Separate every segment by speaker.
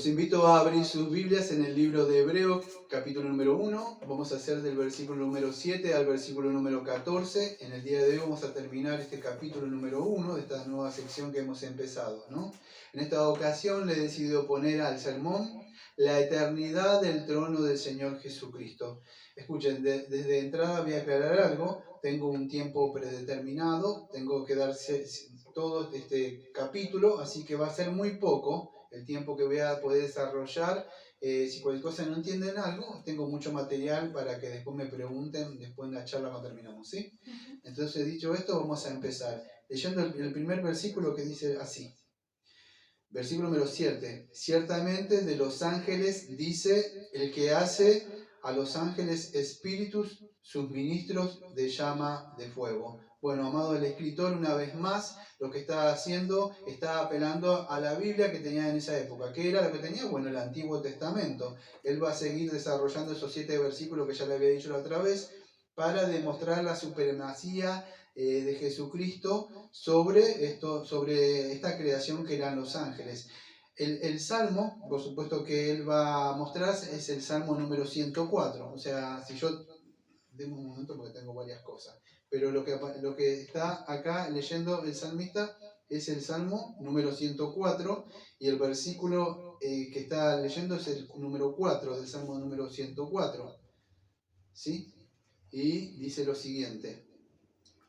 Speaker 1: Los invito a abrir sus Biblias en el libro de Hebreos, capítulo número 1. Vamos a hacer del versículo número 7 al versículo número 14. En el día de hoy vamos a terminar este capítulo número 1 de esta nueva sección que hemos empezado, ¿no? En esta ocasión le he decidido poner al sermón la eternidad del trono del Señor Jesucristo. Escuchen, desde entrada voy a aclarar algo. Tengo un tiempo predeterminado, tengo que darse todo este capítulo, así que va a ser muy poco el tiempo que voy a poder desarrollar. Si cualquier cosa no entienden algo, tengo mucho material para que después me pregunten, después en la charla cuando terminamos, ¿sí? Entonces, dicho esto, vamos a empezar leyendo el primer versículo que dice así. Versículo número 7. Ciertamente de los ángeles dice el que hace a los ángeles espíritus, sus ministros de llama de fuego. Bueno, amado, el escritor una vez más lo que está haciendo, está apelando a la Biblia que tenía en esa época. ¿Qué era lo que tenía? Bueno, el Antiguo Testamento. Él va a seguir desarrollando esos 7 versículos que ya le había dicho la otra vez para demostrar la supremacía de Jesucristo sobre esta creación que eran los ángeles. El salmo, por supuesto que él va a mostrar, es el salmo número 104. O sea, si yo... Deme un momento porque tengo varias cosas. Pero lo que está acá leyendo el salmista es el salmo número 104 y el versículo que está leyendo es el número 4 del salmo número 104. ¿Sí? Y dice lo siguiente.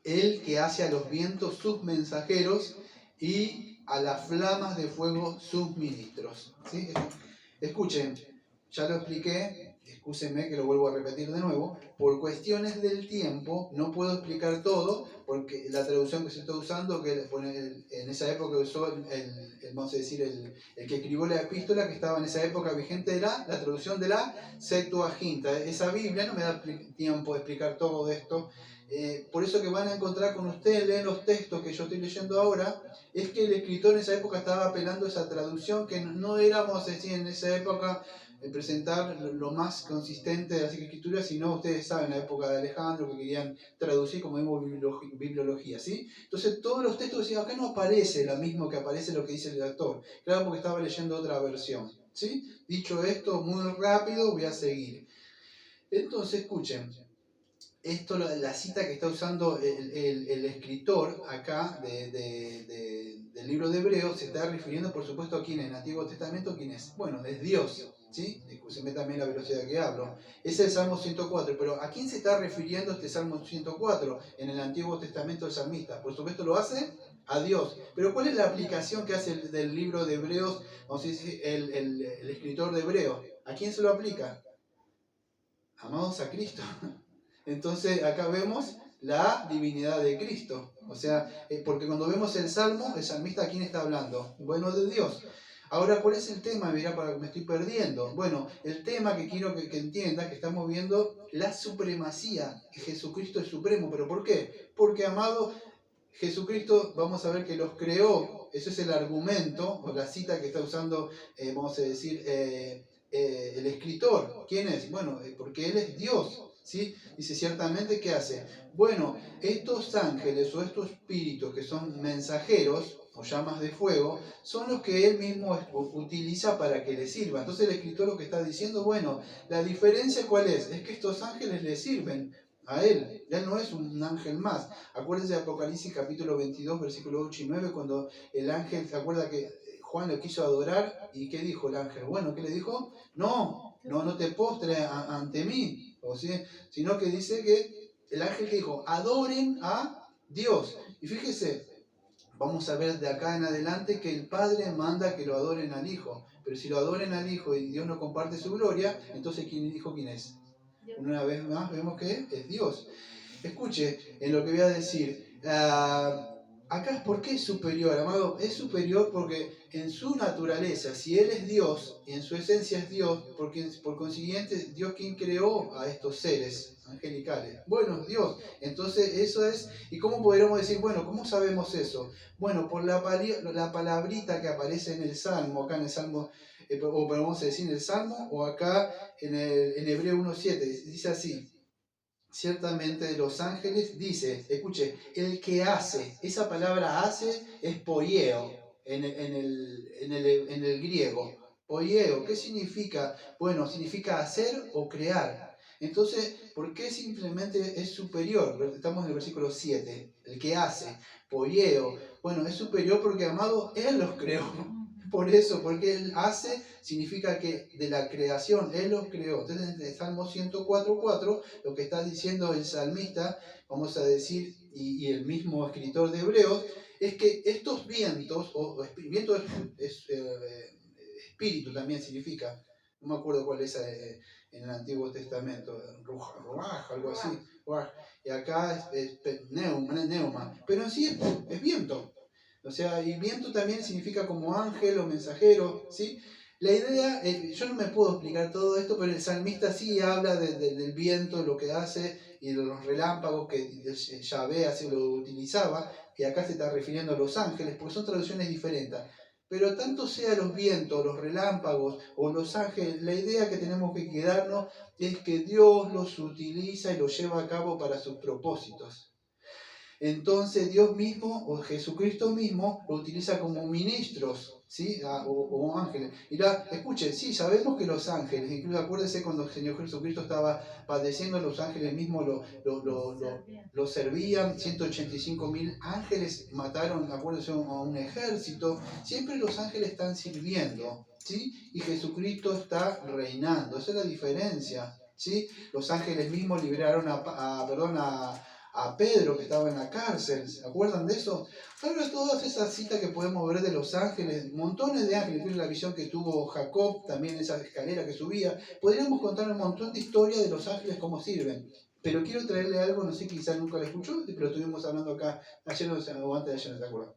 Speaker 1: Él que hace a los vientos sus mensajeros y a las flamas de fuego sus ministros. ¿Sí? Escuchen, ya lo expliqué, excúsenme que lo vuelvo a repetir de nuevo. Por cuestiones del tiempo no puedo explicar todo, porque la traducción que se está usando, que en esa época usó vamos a decir, el que escribió la epístola, que estaba en esa época vigente, era la traducción de la Septuaginta. Esa Biblia no me da tiempo de explicar todo esto. Por eso que van a encontrar con ustedes, leen los textos que yo estoy leyendo ahora, es que el escritor en esa época estaba apelando a esa traducción que no éramos decir, en esa época presentar lo más consistente de las escrituras, sino ustedes saben, la época de Alejandro, que querían traducir como vemos bibliología, ¿sí? Entonces todos los textos decían, acá no aparece lo mismo que aparece lo que dice el autor, claro, porque estaba leyendo otra versión, ¿sí? Dicho esto, muy rápido, voy a seguir. Entonces, escuchen. Esto, la cita que está usando el escritor acá del libro de Hebreos, se está refiriendo, por supuesto, a quién en el Antiguo Testamento, quién es. Bueno, es Dios, ¿sí? Escúcheme también la velocidad que hablo. Es el Salmo 104, pero ¿a quién se está refiriendo este Salmo 104 en el Antiguo Testamento del salmista? Por supuesto lo hace a Dios. Pero ¿cuál es la aplicación que hace del libro de Hebreos, vamos a decir, el escritor de Hebreos? ¿A quién se lo aplica? Amados, a Cristo. Entonces acá vemos la divinidad de Cristo. O sea, porque cuando vemos el Salmo, el salmista, ¿a quién está hablando? Bueno, de Dios. Ahora, ¿cuál es el tema? Mirá, para que me estoy perdiendo. Bueno, el tema que quiero que entiendas, que estamos viendo la supremacía. Jesucristo es supremo. ¿Pero por qué? Porque, amado, Jesucristo, vamos a ver que los creó. Eso es el argumento, o la cita que está usando, vamos a decir, el escritor. ¿Quién es? Bueno, porque Él es Dios. ¿Sí? Dice, ciertamente, ¿qué hace? Bueno, estos ángeles o estos espíritus que son mensajeros o llamas de fuego, son los que él mismo utiliza para que le sirva. Entonces el escritor lo que está diciendo, bueno, la diferencia ¿cuál es? Es que estos ángeles le sirven a él. Él no es un ángel más. Acuérdense de Apocalipsis capítulo 22, versículos 8 y 9, cuando el ángel, ¿se acuerda que Juan lo quiso adorar? ¿Y qué dijo el ángel? Bueno, ¿qué le dijo? No te postres ante mí, sino que dice que el ángel que dijo, adoren a Dios. Y fíjese, vamos a ver de acá en adelante que el Padre manda que lo adoren al Hijo. Pero si lo adoren al Hijo y Dios no comparte su gloria, entonces ¿quién dijo quién es? Una vez más vemos que es Dios. Escuche en lo que voy a decir. Acá, ¿por qué es superior, amado? Es superior porque en su naturaleza, si Él es Dios y en su esencia es Dios, porque por consiguiente, Dios quien creó a estos seres angelicales. Bueno, Dios. Entonces, eso es. ¿Y cómo podríamos decir, bueno, cómo sabemos eso? Bueno, por la palabrita que aparece en el Salmo, acá en el Salmo, o podemos decir en el Salmo, o acá en Hebreo 1.7, dice así. Ciertamente de los ángeles, dice, escuche, el que hace, esa palabra hace es poieo en el griego. Poieo, ¿qué significa? Bueno, significa hacer o crear. Entonces, ¿por qué simplemente es superior? Estamos en el versículo 7, el que hace, poieo. Bueno, es superior porque, amado, Él los creó. Por eso, porque Él hace, significa que de la creación, Él los creó. Entonces, en el Salmo 104.4, lo que está diciendo el salmista, vamos a decir, y el mismo escritor de Hebreos, es que estos vientos, viento es espíritu también significa, no me acuerdo cuál es en el Antiguo Testamento, ruaj, algo así, ruaj, y acá es neuma, pero en sí es viento. O sea, y viento también significa como ángel o mensajero, ¿sí? La idea, yo no me puedo explicar todo esto, pero el salmista sí habla del viento, lo que hace, y de los relámpagos que Yahvé así lo utilizaba, y acá se está refiriendo a los ángeles, porque son traducciones diferentes. Pero tanto sea los vientos, los relámpagos o los ángeles, la idea que tenemos que quedarnos es que Dios los utiliza y los lleva a cabo para sus propósitos. Entonces Dios mismo o Jesucristo mismo lo utiliza como ministros, ¿sí? O ángeles. Y escuchen, sí, sabemos que los ángeles, incluso acuérdense cuando el Señor Jesucristo estaba padeciendo, los ángeles mismos lo servían, 185.000 ángeles mataron, acuérdense, a un ejército. Siempre los ángeles están sirviendo, ¿sí? Y Jesucristo está reinando, esa es la diferencia, ¿sí? Los ángeles mismos liberaron a Pedro que estaba en la cárcel, ¿se acuerdan de eso? Ahora todas esas citas que podemos ver de los ángeles, montones de ángeles, incluso la visión que tuvo Jacob, también esa escalera que subía, podríamos contar un montón de historias de los ángeles cómo sirven. Pero quiero traerle algo, no sé, quizás nunca lo escuchó, pero estuvimos hablando acá ayer o antes de ayer, no se acuerdan.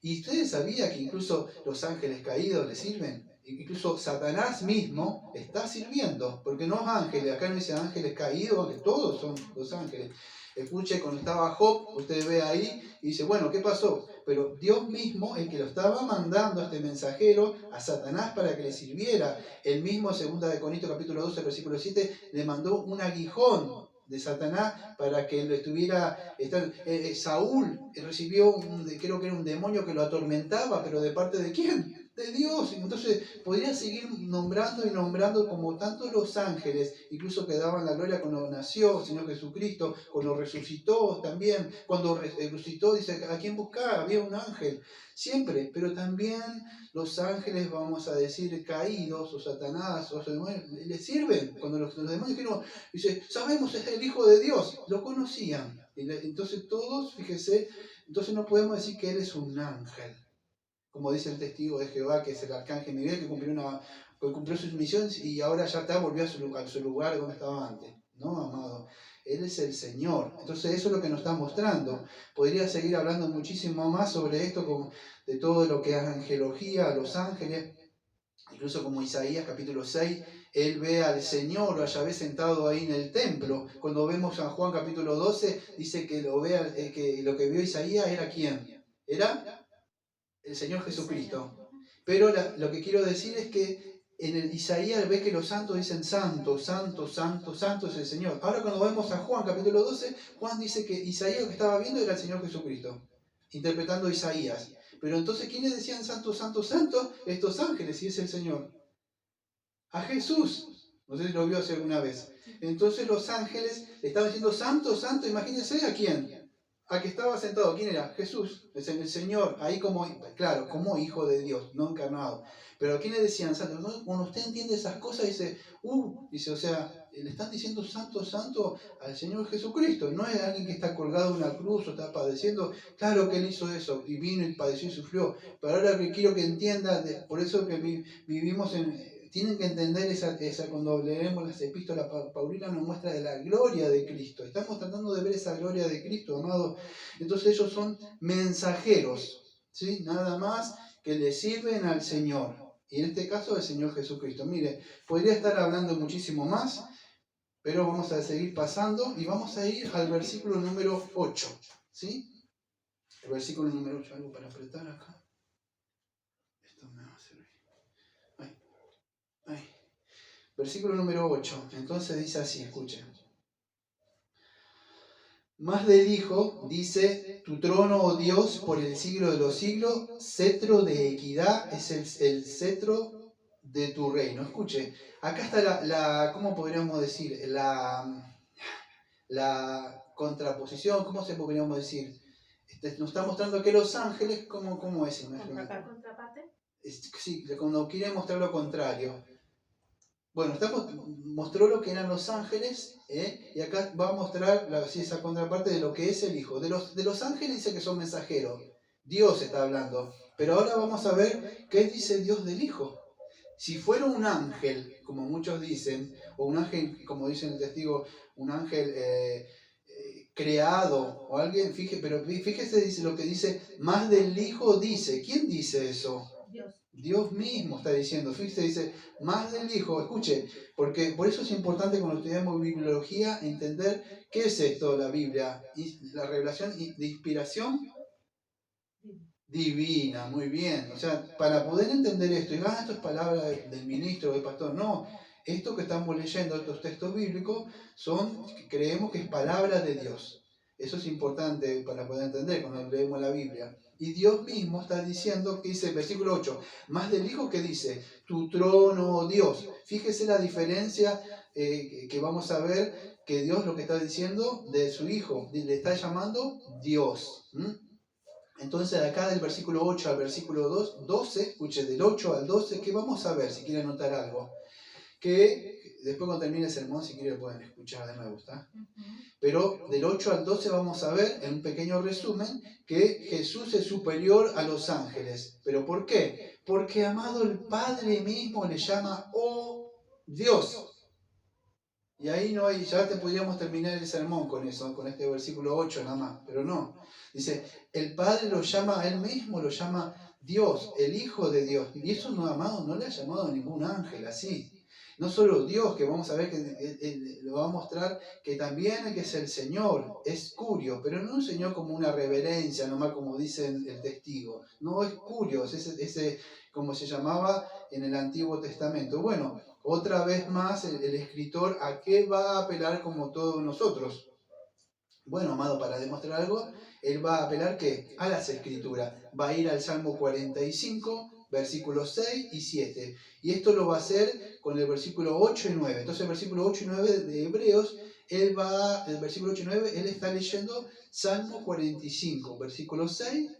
Speaker 1: ¿Y ustedes sabían que incluso los ángeles caídos le sirven? Incluso Satanás mismo está sirviendo, porque no es ángeles, acá no dice ángeles caídos, aunque todos son los ángeles. Escuche, cuando estaba Job, usted ve ahí y dice, bueno, ¿qué pasó? Pero Dios mismo, el que lo estaba mandando a este mensajero, a Satanás para que le sirviera, el mismo 2 Corintios capítulo 12, versículo 7, le mandó un aguijón de Satanás para que lo estuviera. Saúl recibió, creo que era un demonio que lo atormentaba, pero ¿de parte de quién? De Dios. Entonces podría seguir nombrando y nombrando como tanto los ángeles, incluso que daban la gloria cuando nació Señor Jesucristo, cuando resucitó también, cuando resucitó, dice, ¿a quién buscaba? Había un ángel, siempre, pero también los ángeles, vamos a decir, caídos, o Satanás, o demonios, le sirven. Cuando los demonios dijeron, dice, sabemos, es el Hijo de Dios, lo conocían. Entonces todos, fíjese, entonces no podemos decir que Él es un ángel. Como dice el testigo de Jehová, que es el arcángel Miguel, que cumplió sus misiones y ahora ya está, volvió a su lugar donde estaba antes. No, amado. Él es el Señor. Entonces eso es lo que nos está mostrando. Podría seguir hablando muchísimo más sobre esto, de todo lo que es angelología, los ángeles. Incluso como Isaías capítulo 6, él ve al Señor o a Yahvé sentado ahí en el templo. Cuando vemos San Juan capítulo 12, dice que que lo que vio Isaías era ¿quién? Era el Señor Jesucristo. Pero lo que quiero decir es que en el Isaías ve que los santos dicen santo, santo, santo, santo es el Señor. Ahora cuando vemos a Juan capítulo 12, Juan dice que Isaías lo que estaba viendo era el Señor Jesucristo, interpretando Isaías. Pero entonces, ¿quiénes decían santo, santo, santo? Estos ángeles, y es el Señor. A Jesús. No sé si lo vio hace alguna vez. Entonces los ángeles le estaban diciendo santo, santo, imagínense a quién. A que estaba sentado, ¿quién era? Jesús, es el Señor, ahí claro, como hijo de Dios, no encarnado. Pero ¿quiénes decían santo? ¿No? Cuando usted entiende esas cosas, dice, o sea, le están diciendo santo, santo al Señor Jesucristo. No es alguien que está colgado en una cruz o está padeciendo. Claro que Él hizo eso y vino y padeció y sufrió. Pero ahora que quiero que entienda, por eso que vivimos tienen que entender cuando leemos las epístolas Paulina nos muestra de la gloria de Cristo. Estamos tratando de ver esa gloria de Cristo, amado. Entonces ellos son mensajeros, ¿sí? Nada más que le sirven al Señor. Y en este caso el Señor Jesucristo. Mire, podría estar hablando muchísimo más, pero vamos a seguir pasando y vamos a ir al versículo número 8. ¿Sí? El versículo número 8, algo para apretar acá. Esto me va a servir. Ay. Versículo número 8. Entonces dice así, escuchen. Más del Hijo dice, tu trono, oh Dios, por el siglo de los siglos, cetro de equidad es el cetro de tu reino. Escuche, acá está ¿cómo podríamos decir? La contraposición, ¿cómo se podríamos decir? Nos está mostrando que los ángeles, ¿cómo es?
Speaker 2: ¿Contraparte?
Speaker 1: Sí, cuando quiere mostrar lo contrario. Bueno, mostró lo que eran los ángeles, y acá va a mostrar esa contraparte de lo que es el Hijo. De los ángeles dice que son mensajeros. Dios está hablando. Pero ahora vamos a ver qué dice Dios del Hijo. Si fuera un ángel, como muchos dicen, o un ángel, como dicen el testigo, un ángel creado, o alguien, pero fíjese dice lo que dice, más del Hijo dice. ¿Quién dice eso?
Speaker 2: Dios.
Speaker 1: Dios mismo está diciendo, fíjese, dice, más del Hijo, escuche, porque por eso es importante cuando estudiamos bibliología entender qué es esto la Biblia, y la revelación de inspiración divina, muy bien. O sea, para poder entender esto, y esto es palabra del ministro, del pastor, no, esto que estamos leyendo, estos textos bíblicos, creemos que es palabra de Dios. Eso es importante para poder entender cuando leemos la Biblia. Y Dios mismo está diciendo, que dice, versículo 8, más del Hijo que dice, tu trono, Dios. Fíjese la diferencia que vamos a ver, que Dios lo que está diciendo de su Hijo, le está llamando Dios. Entonces, acá del versículo 8 al versículo 12, escuche, del 8 al 12, que vamos a ver, si quieren anotar algo, que después cuando termine el sermón, si quieren, pueden escuchar de nuevo, ¿está? Pero del 8 al 12 vamos a ver, en un pequeño resumen, que Jesús es superior a los ángeles. ¿Pero por qué? Porque, amado, el Padre mismo le llama, oh Dios. Y ahí no hay, ya podríamos terminar el sermón con eso, con este versículo 8 nada más, pero no. Dice, el Padre lo llama, él mismo lo llama Dios, el Hijo de Dios. Y eso, no, amado, no le ha llamado a ningún ángel así. No solo Dios, que vamos a ver que él lo va a mostrar, que también el que es el Señor, es curio, pero no un Señor como una reverencia, nomás como dice el testigo. No, es curio, ese como se llamaba en el Antiguo Testamento. Bueno, otra vez más el escritor, ¿a qué va a apelar como todos nosotros? Bueno, amado, para demostrar algo, él va a apelar ¿qué? A las escrituras. Va a ir al Salmo 45, versículos 6 y 7. Y esto lo va a hacer con el versículo 8 y 9. Entonces el versículo 8 y 9 de Hebreos, el versículo 8 y 9, él está leyendo Salmo 45, versículos 6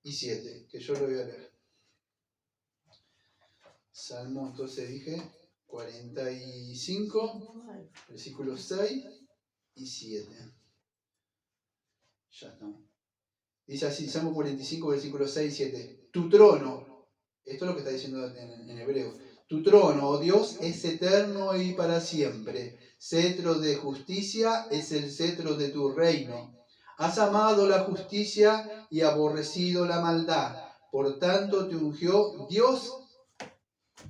Speaker 1: y 7, que yo lo voy a leer. Salmo, entonces dije 45, versículos 6 y 7. Ya estamos. Dice así, Salmo 45, versículos 6 y 7. Tu trono, esto es lo que está diciendo en hebreo. Tu trono, oh Dios, es eterno y para siempre. Cetro de justicia es el cetro de tu reino. Has amado la justicia y aborrecido la maldad. Por tanto te ungió Dios,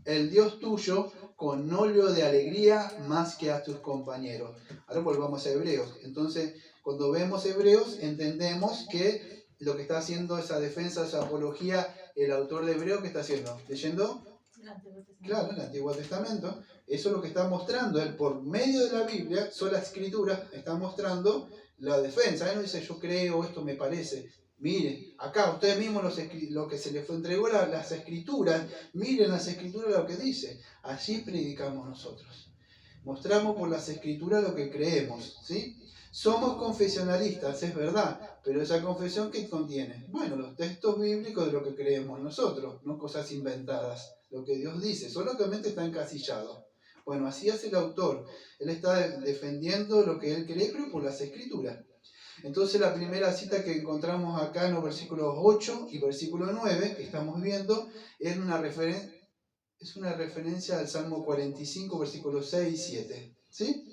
Speaker 1: el Dios tuyo, con óleo de alegría más que a tus compañeros. Ahora volvamos a Hebreos. Entonces, cuando vemos Hebreos, entendemos que lo que está haciendo esa defensa, esa apología, el autor de Hebreos, ¿qué está haciendo? ¿Leyendo? Claro, el Antiguo Testamento. Eso es lo que está mostrando. Él, por medio de la Biblia, sola escritura, está mostrando la defensa. Él no dice, yo creo, esto me parece. Miren, acá ustedes mismos lo que se les entregó las escrituras, miren las escrituras lo que dice. Así predicamos nosotros. Mostramos por las escrituras lo que creemos, ¿sí? Somos confesionalistas, es verdad, pero esa confesión, ¿qué contiene? Bueno, los textos bíblicos de lo que creemos nosotros, no cosas inventadas, lo que Dios dice, solamente está encasillado. Bueno, así hace el autor, él está defendiendo lo que él cree, pero por las escrituras. Entonces la primera cita que encontramos acá en los versículos 8 y versículo 9, que estamos viendo, es una referencia al Salmo 45, versículos 6 y 7. ¿Sí?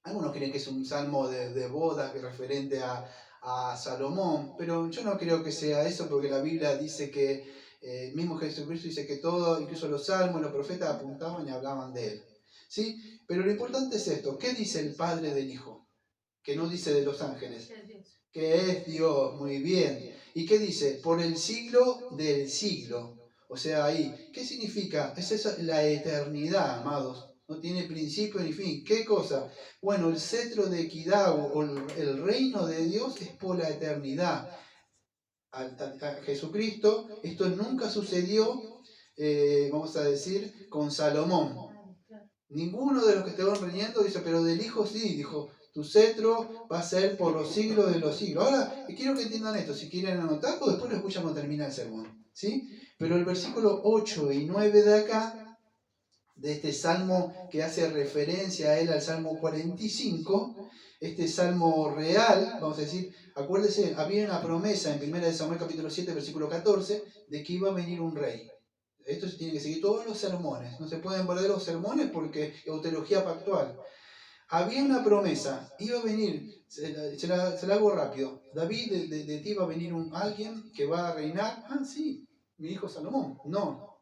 Speaker 1: Algunos creen que es un salmo de boda que referente a Salomón, pero yo no creo que sea eso, porque la Biblia dice que mismo Jesucristo dice que todo, incluso los salmos, los profetas apuntaban y hablaban de él. ¿Sí? Pero lo importante es esto, ¿qué dice el Padre del Hijo? Que no dice de los ángeles, que es Dios, muy bien. ¿Y qué dice? Por el siglo del siglo. O sea, ahí, ¿qué significa? Es esa la eternidad, amados. no tiene principio ni fin. ¿Qué cosa? Bueno, el cetro de equidad o el reino de Dios es por la eternidad. A Jesucristo esto nunca sucedió, vamos a decir, con Salomón. Ninguno de los que estaban reñiendo dice, pero del Hijo sí, dijo, tu cetro va a ser por los siglos de los siglos. Ahora, quiero que entiendan esto, si quieren anotarlo, después lo escuchan cuando termina el sermón, ¿sí? Pero el versículo 8 y 9 de acá, de este salmo que hace referencia a él, al salmo 45, este salmo real, vamos a decir, acuérdense, había una promesa en 1 Samuel capítulo 7, versículo 14, de que iba a venir un rey. Esto se tiene que seguir todos los sermones, no se pueden perder los sermones porque es teología pactual. Había una promesa, iba a venir, se la hago rápido, David, de ti va a venir alguien que va a reinar. Ah, sí, mi hijo Salomón. No,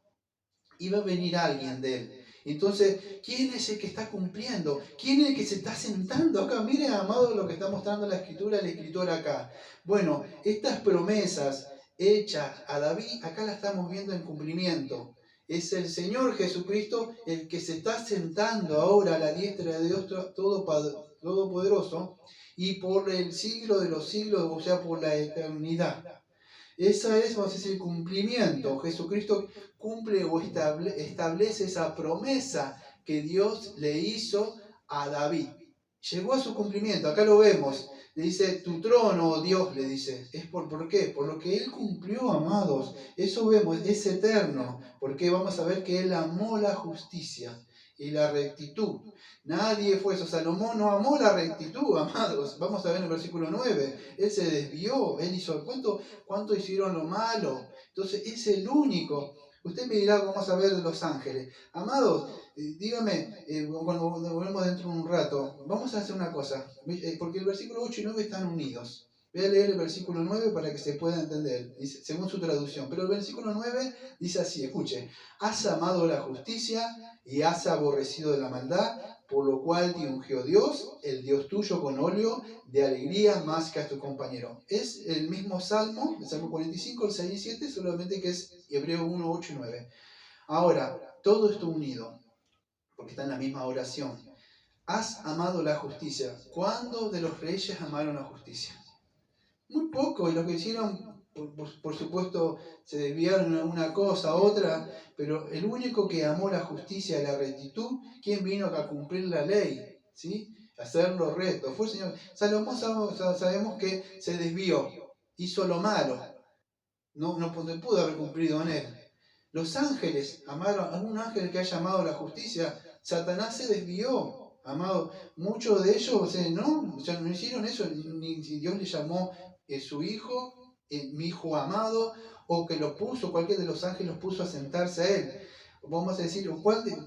Speaker 1: iba a venir alguien de él. Entonces, ¿quién es el que está cumpliendo? ¿Quién es el que se está sentando acá? Miren, amado, lo que está mostrando la escritura, el escritor acá. Bueno, estas promesas hechas a David, acá las estamos viendo en cumplimiento. Es el Señor Jesucristo el que se está sentando ahora a la diestra de Dios Todopoderoso y por el siglo de los siglos, o sea, por la eternidad. Esa es, vamos a decir, el cumplimiento. Jesucristo cumple o establece esa promesa que Dios le hizo a David. Llegó a su cumplimiento, acá lo vemos. Le dice, tu trono, Dios, le dice. ¿Por qué? Por lo que Él cumplió, amados. Eso vemos, es eterno. Porque vamos a ver que Él amó la justicia y la rectitud. Nadie fue eso. Salomón no amó la rectitud, amados. Vamos a ver en el versículo 9. Él se desvió. Él hizo, ¿cuánto hicieron lo malo? Entonces es el único. Usted me dirá, vamos a ver de los ángeles. Amados, dígame, cuando volvemos dentro de un rato, vamos a hacer una cosa. Porque el versículo 8 y 9 están unidos. Voy a leer el versículo 9 para que se pueda entender, dice, según su traducción. Pero el versículo 9 dice así, escuche. Has amado la justicia y has aborrecido de la maldad, por lo cual te ungió Dios, el Dios tuyo, con óleo de alegría más que a tu compañero. Es el mismo Salmo, el Salmo 45, el 6 y 7, solamente que es Hebreo 1, 8 y 9. Ahora, todo esto unido, porque está en la misma oración. Has amado la justicia. ¿Cuándo de los reyes amaron la justicia? Muy poco, y los que hicieron, por supuesto, se desviaron a una cosa, a otra, pero el único que amó la justicia y la rectitud, ¿quién vino a cumplir la ley? ¿Sí? Hacer lo recto. Fue el Señor. Salomón sabemos que se desvió, hizo lo malo, no pudo haber cumplido en él. Los ángeles amaron, algún ángel que haya amado la justicia, Satanás se desvió, amado. Muchos de ellos, no hicieron eso, ni Dios le llamó su hijo, mi hijo amado, o que lo puso, cualquiera de los ángeles los puso a sentarse a él. Vamos a decir,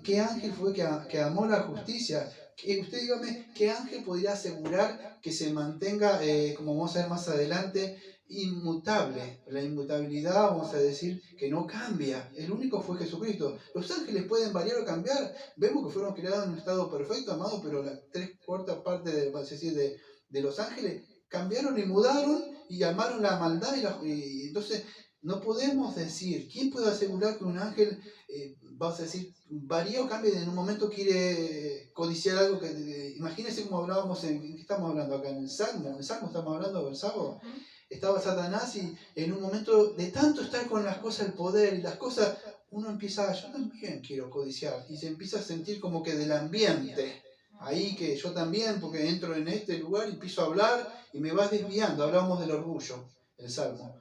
Speaker 1: ¿qué ángel fue que amó la justicia? Usted dígame, ¿qué ángel podría asegurar que se mantenga, como vamos a ver más adelante, inmutable? La inmutabilidad, vamos a decir, que no cambia. El único fue Jesucristo. Los ángeles pueden variar o cambiar. Vemos que fueron creados en un estado perfecto, amado, pero la 3/4 parte de los ángeles cambiaron y mudaron y amaron la maldad. Y entonces no podemos decir, ¿quién puede asegurar que un ángel, vamos a decir, varía o cambia y en un momento quiere codiciar algo que... imagínense como hablábamos, ¿en qué estamos hablando acá? En el Salmo estamos hablando del sábado. Estaba Satanás y en un momento de tanto estar con las cosas, el poder y las cosas, uno empieza, yo también quiero codiciar, y se empieza a sentir como que del ambiente, ahí que yo también, porque entro en este lugar y empiezo a hablar y me vas desviando. Hablamos del orgullo, el Salmo.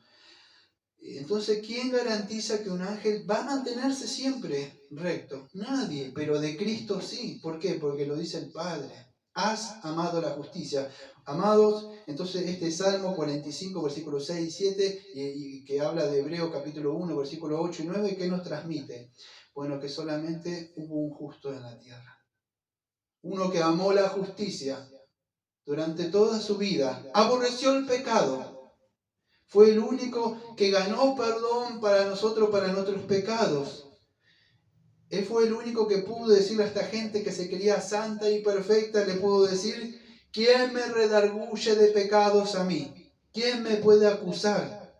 Speaker 1: Entonces, ¿quién garantiza que un ángel va a mantenerse siempre recto? Nadie, pero de Cristo sí. ¿Por qué? Porque lo dice el Padre. Has amado la justicia. Amados, entonces este Salmo 45, versículos 6 y 7, y que habla de Hebreo capítulo 1, versículos 8 y 9, ¿qué nos transmite? Bueno, que solamente hubo un justo en la tierra. Uno que amó la justicia durante toda su vida, aborreció el pecado. Fue el único que ganó perdón para nosotros, para nuestros pecados. Él fue el único que pudo decirle a esta gente que se creía santa y perfecta, le pudo decir, ¿quién me redarguye de pecados a mí? ¿Quién me puede acusar?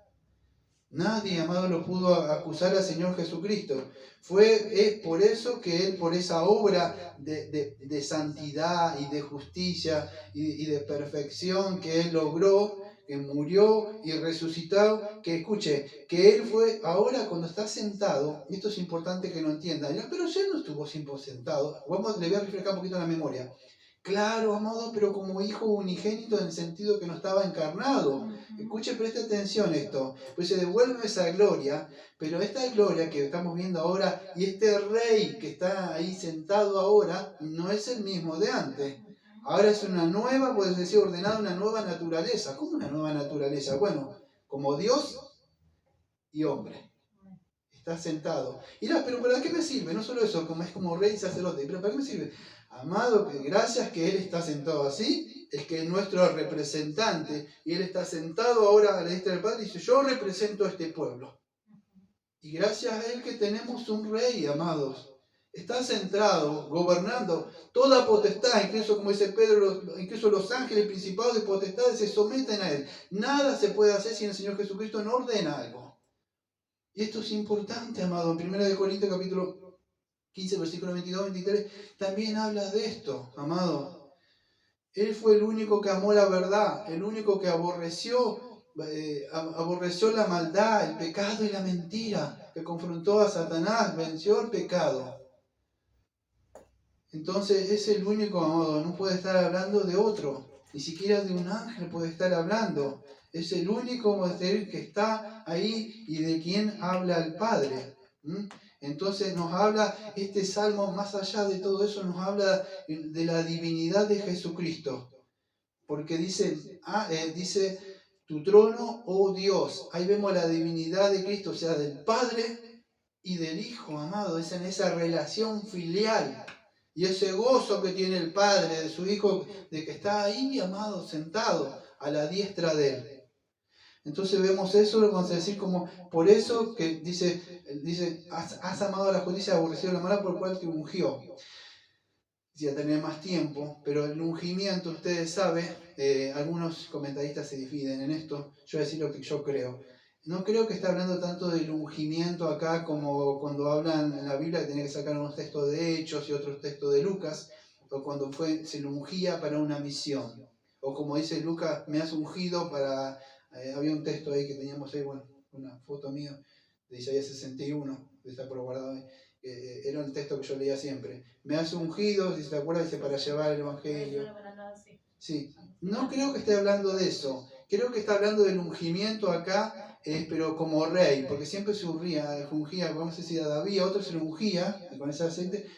Speaker 1: Nadie, amado, lo pudo acusar al Señor Jesucristo. Es por eso que Él, por esa obra de santidad y de justicia y de perfección que Él logró, que murió y resucitó, que escuche, que Él fue ahora cuando está sentado, y esto es importante que lo entiendan, pero ya no estuvo siempre sentado. Le voy a refrescar un poquito la memoria. Claro, amado, pero como hijo unigénito en el sentido que no estaba encarnado. Escuche, preste atención a esto. Pues se devuelve esa gloria, pero esta gloria que estamos viendo ahora y este rey que está ahí sentado ahora no es el mismo de antes. Ahora es una nueva, puedes decir, ordenada una nueva naturaleza. ¿Cómo una nueva naturaleza? Bueno, como Dios y hombre. Está sentado. Y dirás, pero ¿para qué me sirve? No solo eso, como es como rey y sacerdote, pero ¿para qué me sirve? Amado, que gracias que Él está sentado así, es que es nuestro representante, y Él está sentado ahora a la diestra del Padre y dice, yo represento a este pueblo. Y gracias a Él que tenemos un rey, amados. Está centrado, gobernando toda potestad, incluso como dice Pedro, incluso los ángeles, principados de potestades se someten a Él. Nada se puede hacer si el Señor Jesucristo no ordena algo. Y esto es importante, amado. En 1 Corintios capítulo 15, versículo 22-23, también habla de esto, amado. Él fue el único que amó la verdad, el único que aborreció la maldad, el pecado y la mentira, que confrontó a Satanás, venció el pecado. Entonces es el único, amado, no puede estar hablando de otro, ni siquiera de un ángel puede estar hablando. Es el único que está ahí y de quien habla el Padre. Entonces nos habla, este salmo, más allá de todo eso, nos habla de la divinidad de Jesucristo. Porque dice, tu trono, oh Dios. Ahí vemos la divinidad de Cristo, o sea, del Padre y del Hijo, amado. Es en esa relación filial. Y ese gozo que tiene el Padre de su Hijo, de que está ahí, amado, sentado a la diestra de Él. Entonces vemos eso, lo vamos a decir como, por eso que dice has amado la justicia, aborrecido la maldad, por el cual te ungió. Ya tener más tiempo, pero el ungimiento, ustedes saben, algunos comentaristas se dividen en esto, yo voy a decir lo que yo creo. No creo que está hablando tanto del ungimiento acá como cuando hablan en la Biblia que tenía que sacar unos textos de Hechos y otros textos de Lucas, o cuando se lo ungía para una misión. O como dice Lucas, me has ungido para... había un texto ahí que teníamos ahí, bueno, una foto mía de Isaías 61, que está por guardado ahí. Era un texto que yo leía siempre. Me has ungido, si se acuerdan, dice, para llevar el Evangelio. Sí, no creo que esté hablando de eso. Creo que está hablando del ungimiento acá, pero como rey, porque siempre se ungía, no sé si a David, a otro se le ungía con ese aceite,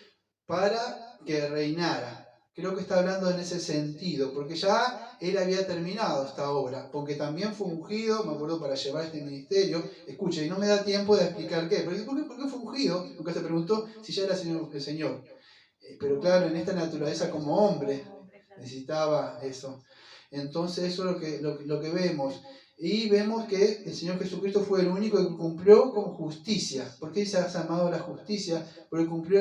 Speaker 1: para que reinara. Creo que está hablando en ese sentido, porque ya él había terminado esta obra, porque también fue ungido, me acuerdo, para llevar este ministerio. Escuche, y no me da tiempo de explicar qué, pero ¿por qué fue ungido? Nunca se preguntó si ya era el Señor. Pero claro, en esta naturaleza como hombre necesitaba eso. Entonces eso es lo que vemos. Y vemos que el Señor Jesucristo fue el único que cumplió con justicia. ¿Por qué se ha llamado la justicia? Porque cumplió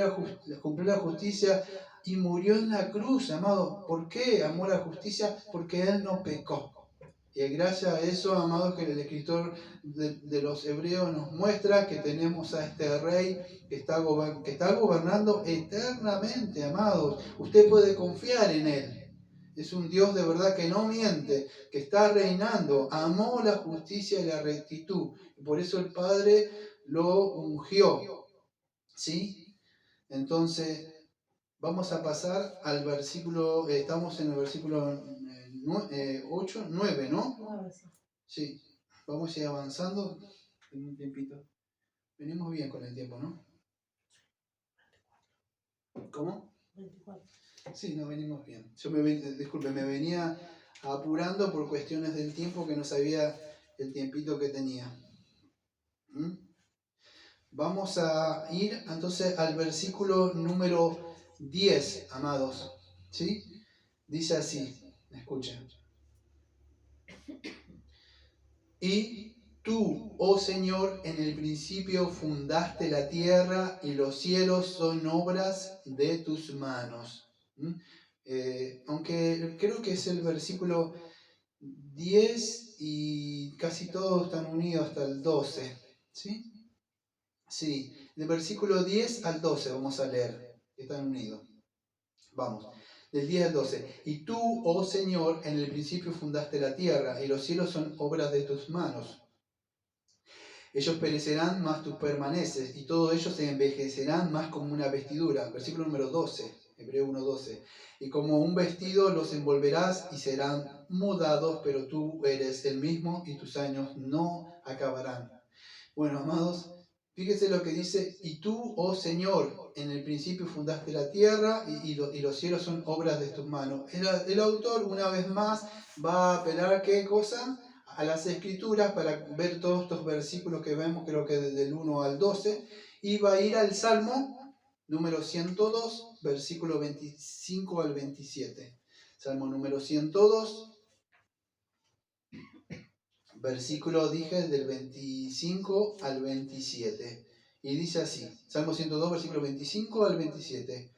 Speaker 1: la justicia y murió en la cruz, amado. ¿Por qué amó la justicia? Porque Él no pecó. Y gracias a eso, amados, que el escritor de los Hebreos nos muestra que tenemos a este rey que está gobernando eternamente, amados. Usted puede confiar en Él. Es un Dios de verdad que no miente, que está reinando. Amó la justicia y la rectitud. Y por eso el Padre lo ungió. ¿Sí? Entonces, vamos a pasar al versículo, estamos en el versículo 8, 9, ¿no? Sí, vamos a ir avanzando. En un tiempito. Venimos bien con el tiempo, ¿no? ¿Cómo? 24. Sí, no venimos bien. Disculpe, me venía apurando por cuestiones del tiempo que no sabía el tiempito que tenía. Vamos a ir entonces al versículo número 10, amados. ¿Sí? Dice así, escuchen. Y tú, oh Señor, en el principio fundaste la tierra y los cielos son obras de tus manos. Aunque creo que es el versículo 10 y casi todos están unidos hasta el 12. ¿Sí? Sí, del versículo 10 al 12 vamos a leer, que están unidos. Vamos, del 10 al 12. Y tú, oh Señor, en el principio fundaste la tierra, y los cielos son obras de tus manos. Ellos perecerán, mas tú permaneces, y todos ellos se envejecerán más como una vestidura. Versículo número 12, Hebreo 1:12. Y como un vestido los envolverás y serán mudados, pero tú eres el mismo y tus años no acabarán. Bueno, amados, fíjese lo que dice, y tú, oh Señor, en el principio fundaste la tierra y los cielos son obras de tus manos. El autor, una vez más, va a apelar a ¿qué cosa? A las escrituras para ver todos estos versículos que vemos, creo que del 1 al 12, y va a ir al Salmo número 102, versículo 25 al 27. Salmo número 102. Versículo, dije, del 25 al 27. Y dice así, Salmo 102, versículo 25 al 27.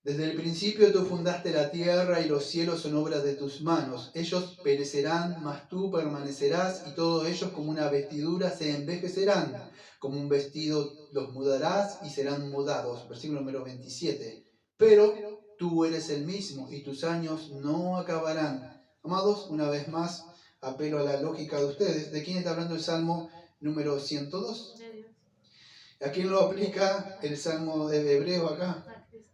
Speaker 1: Desde el principio tú fundaste la tierra y los cielos son obras de tus manos. Ellos perecerán, mas tú permanecerás, y todos ellos como una vestidura se envejecerán. Como un vestido los mudarás y serán mudados. Versículo número 27. Pero tú eres el mismo y tus años no acabarán. Amados, una vez más, apelo a la lógica de ustedes. ¿De quién está hablando el Salmo número 102?
Speaker 2: De Dios.
Speaker 1: ¿A quién lo aplica el Salmo de Hebreo acá?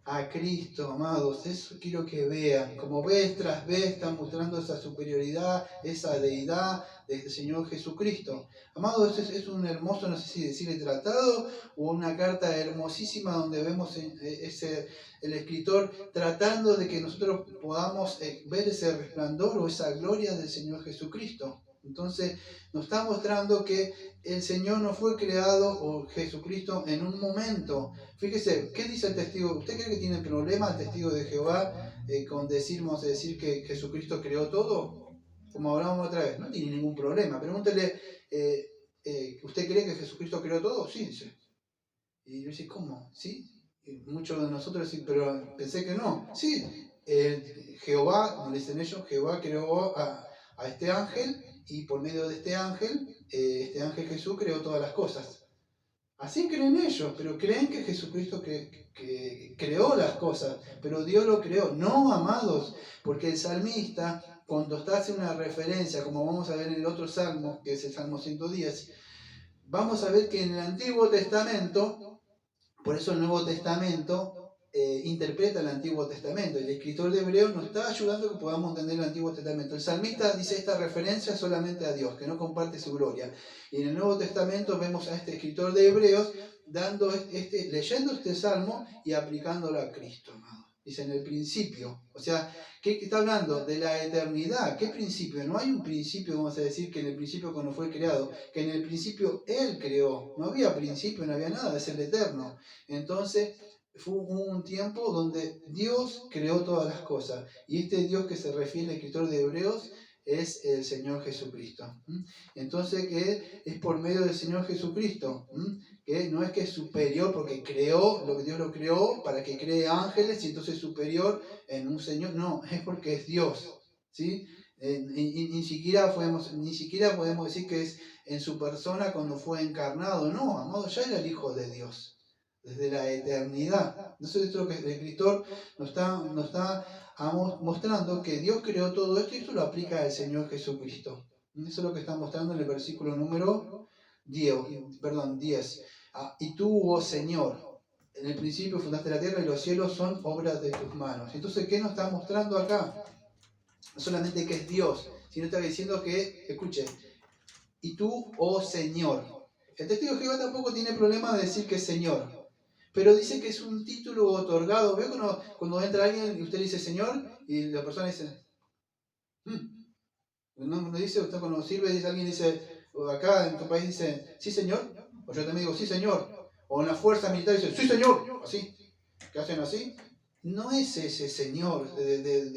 Speaker 1: A Cristo, amados. Eso quiero que vean. Como vez tras vez están mostrando esa superioridad, esa deidad del Señor Jesucristo. Amados, es un hermoso, no sé si decirle tratado, o una carta hermosísima donde vemos el escritor tratando de que nosotros podamos ver ese resplandor o esa gloria del Señor Jesucristo. Entonces nos está mostrando que el Señor no fue creado, o Jesucristo, en un momento. Fíjese, ¿qué dice el testigo? ¿Usted cree que tiene problema el testigo de Jehová con decir que Jesucristo creó todo? Como hablábamos otra vez, no tiene ningún problema. Pregúntele, ¿usted cree que Jesucristo creó todo? Sí, dice. Y yo dice, ¿cómo? ¿Sí? Y muchos de nosotros dicen, pero pensé que no. Sí, Jehová, como dicen ellos, Jehová creó a este ángel, y por medio de este ángel Jesús creó todas las cosas. Así creen ellos, pero creen que Jesucristo que creó las cosas, pero Dios lo creó. No, amados, porque el salmista, cuando está haciendo una referencia, como vamos a ver en el otro salmo, que es el Salmo 110, vamos a ver que en el Antiguo Testamento, por eso el Nuevo Testamento interpreta el Antiguo Testamento. El escritor de Hebreos nos está ayudando a que podamos entender el Antiguo Testamento. El salmista dice esta referencia solamente a Dios, que no comparte su gloria. Y en el Nuevo Testamento vemos a este escritor de Hebreos leyendo este salmo y aplicándolo a Cristo, amado. Dice en el principio. O sea, ¿qué está hablando? De la eternidad. ¿Qué principio? No hay un principio, vamos a decir, que en el principio cuando fue creado, que en el principio Él creó. No había principio, no había nada, es el eterno. Entonces, hubo un tiempo donde Dios creó todas las cosas. Y este Dios que se refiere al escritor de Hebreos es el Señor Jesucristo. Entonces, que es por medio del Señor Jesucristo, que no es que es superior porque creó, lo que Dios lo creó para que cree ángeles y entonces es superior en un Señor. No, es porque es Dios, ¿sí? Ni siquiera podemos decir que es en su persona cuando fue encarnado. No, amado, ya era el Hijo de Dios desde la eternidad. Entonces, esto es lo que el escritor nos está mostrando, que Dios creó todo esto, y esto lo aplica al Señor Jesucristo. Eso es lo que está mostrando en el versículo número 10. Y tú, oh Señor, en el principio fundaste la tierra y los cielos son obras de tus manos. Entonces, ¿qué nos está mostrando acá? No solamente que es Dios, sino está diciendo que, escuche, y tú, oh Señor. El testigo de Jehová tampoco tiene problema de decir que es Señor, pero dice que es un título otorgado. ¿Ve cuando entra alguien y usted dice Señor y la persona dice, no dice, usted cuando sirve, dice, alguien dice, acá en tu país dice, sí Señor, o yo también digo, sí Señor, o en la fuerza militar dice, sí Señor, así, ¿qué hacen así? No es ese Señor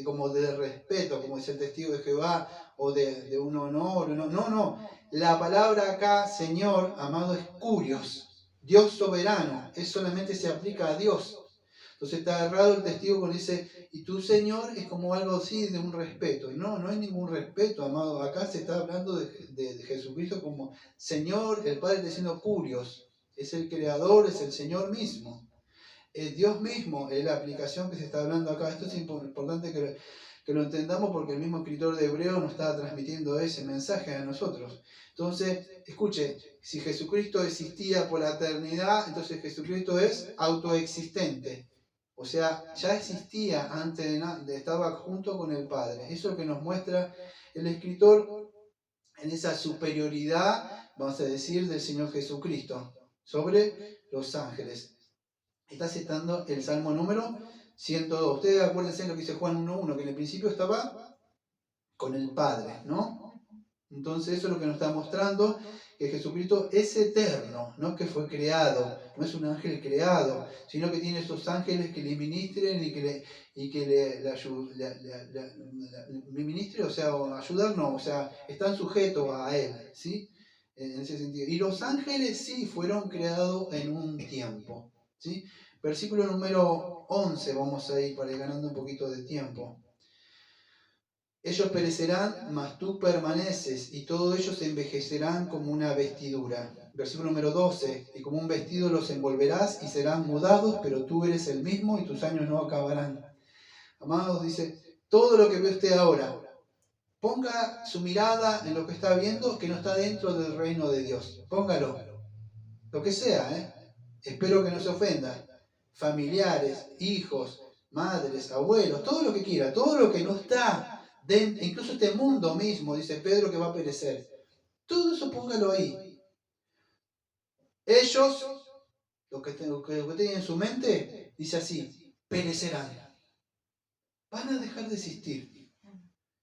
Speaker 1: como de respeto, como dice el testigo de Jehová, o de un honor, no. La palabra acá, Señor, amado, es Curios, Dios soberano, solamente se aplica a Dios. Entonces está errado el testigo cuando dice, y tu Señor es como algo así de un respeto. Y no, no hay ningún respeto, amado. Acá se está hablando de Jesucristo como Señor, el Padre está diciendo Curios. Es el Creador, es el Señor mismo. Es Dios mismo, es la aplicación que se está hablando acá. Esto es importante que lo entendamos porque el mismo escritor de Hebreo nos está transmitiendo ese mensaje a nosotros. Entonces, escuche, si Jesucristo existía por la eternidad, entonces Jesucristo es autoexistente. O sea, ya existía antes estaba junto con el Padre. Eso es lo que nos muestra el escritor en esa superioridad, vamos a decir, del Señor Jesucristo sobre los ángeles. Está citando el Salmo número 102. Ustedes acuérdense lo que dice Juan 1.1, que en el principio estaba con el Padre, ¿no? Entonces eso es lo que nos está mostrando, que Jesucristo es eterno, no que fue creado, no es un ángel creado, sino que tiene esos ángeles que le ministren y que le ministren, o sea, ayudarnos, o sea, están sujetos a él, ¿sí? En ese sentido. Y los ángeles sí fueron creados en un tiempo, ¿sí? Versículo número 11, vamos a ir para ir ganando un poquito de tiempo. Ellos perecerán, mas tú permaneces, y todos ellos envejecerán como una vestidura. Versículo número 12, y como un vestido los envolverás y serán mudados, pero tú eres el mismo y tus años no acabarán. Amados, dice, todo lo que ve usted ahora, ponga su mirada en lo que está viendo que no está dentro del reino de Dios. Póngalo, lo que sea, espero que no se ofenda. Familiares, hijos, madres, abuelos, todo lo que quiera, todo lo que no está dentro, incluso este mundo mismo, dice Pedro, que va a perecer. Todo eso póngalo ahí. Ellos, lo que tienen en su mente, dice así, perecerán. Van a dejar de existir.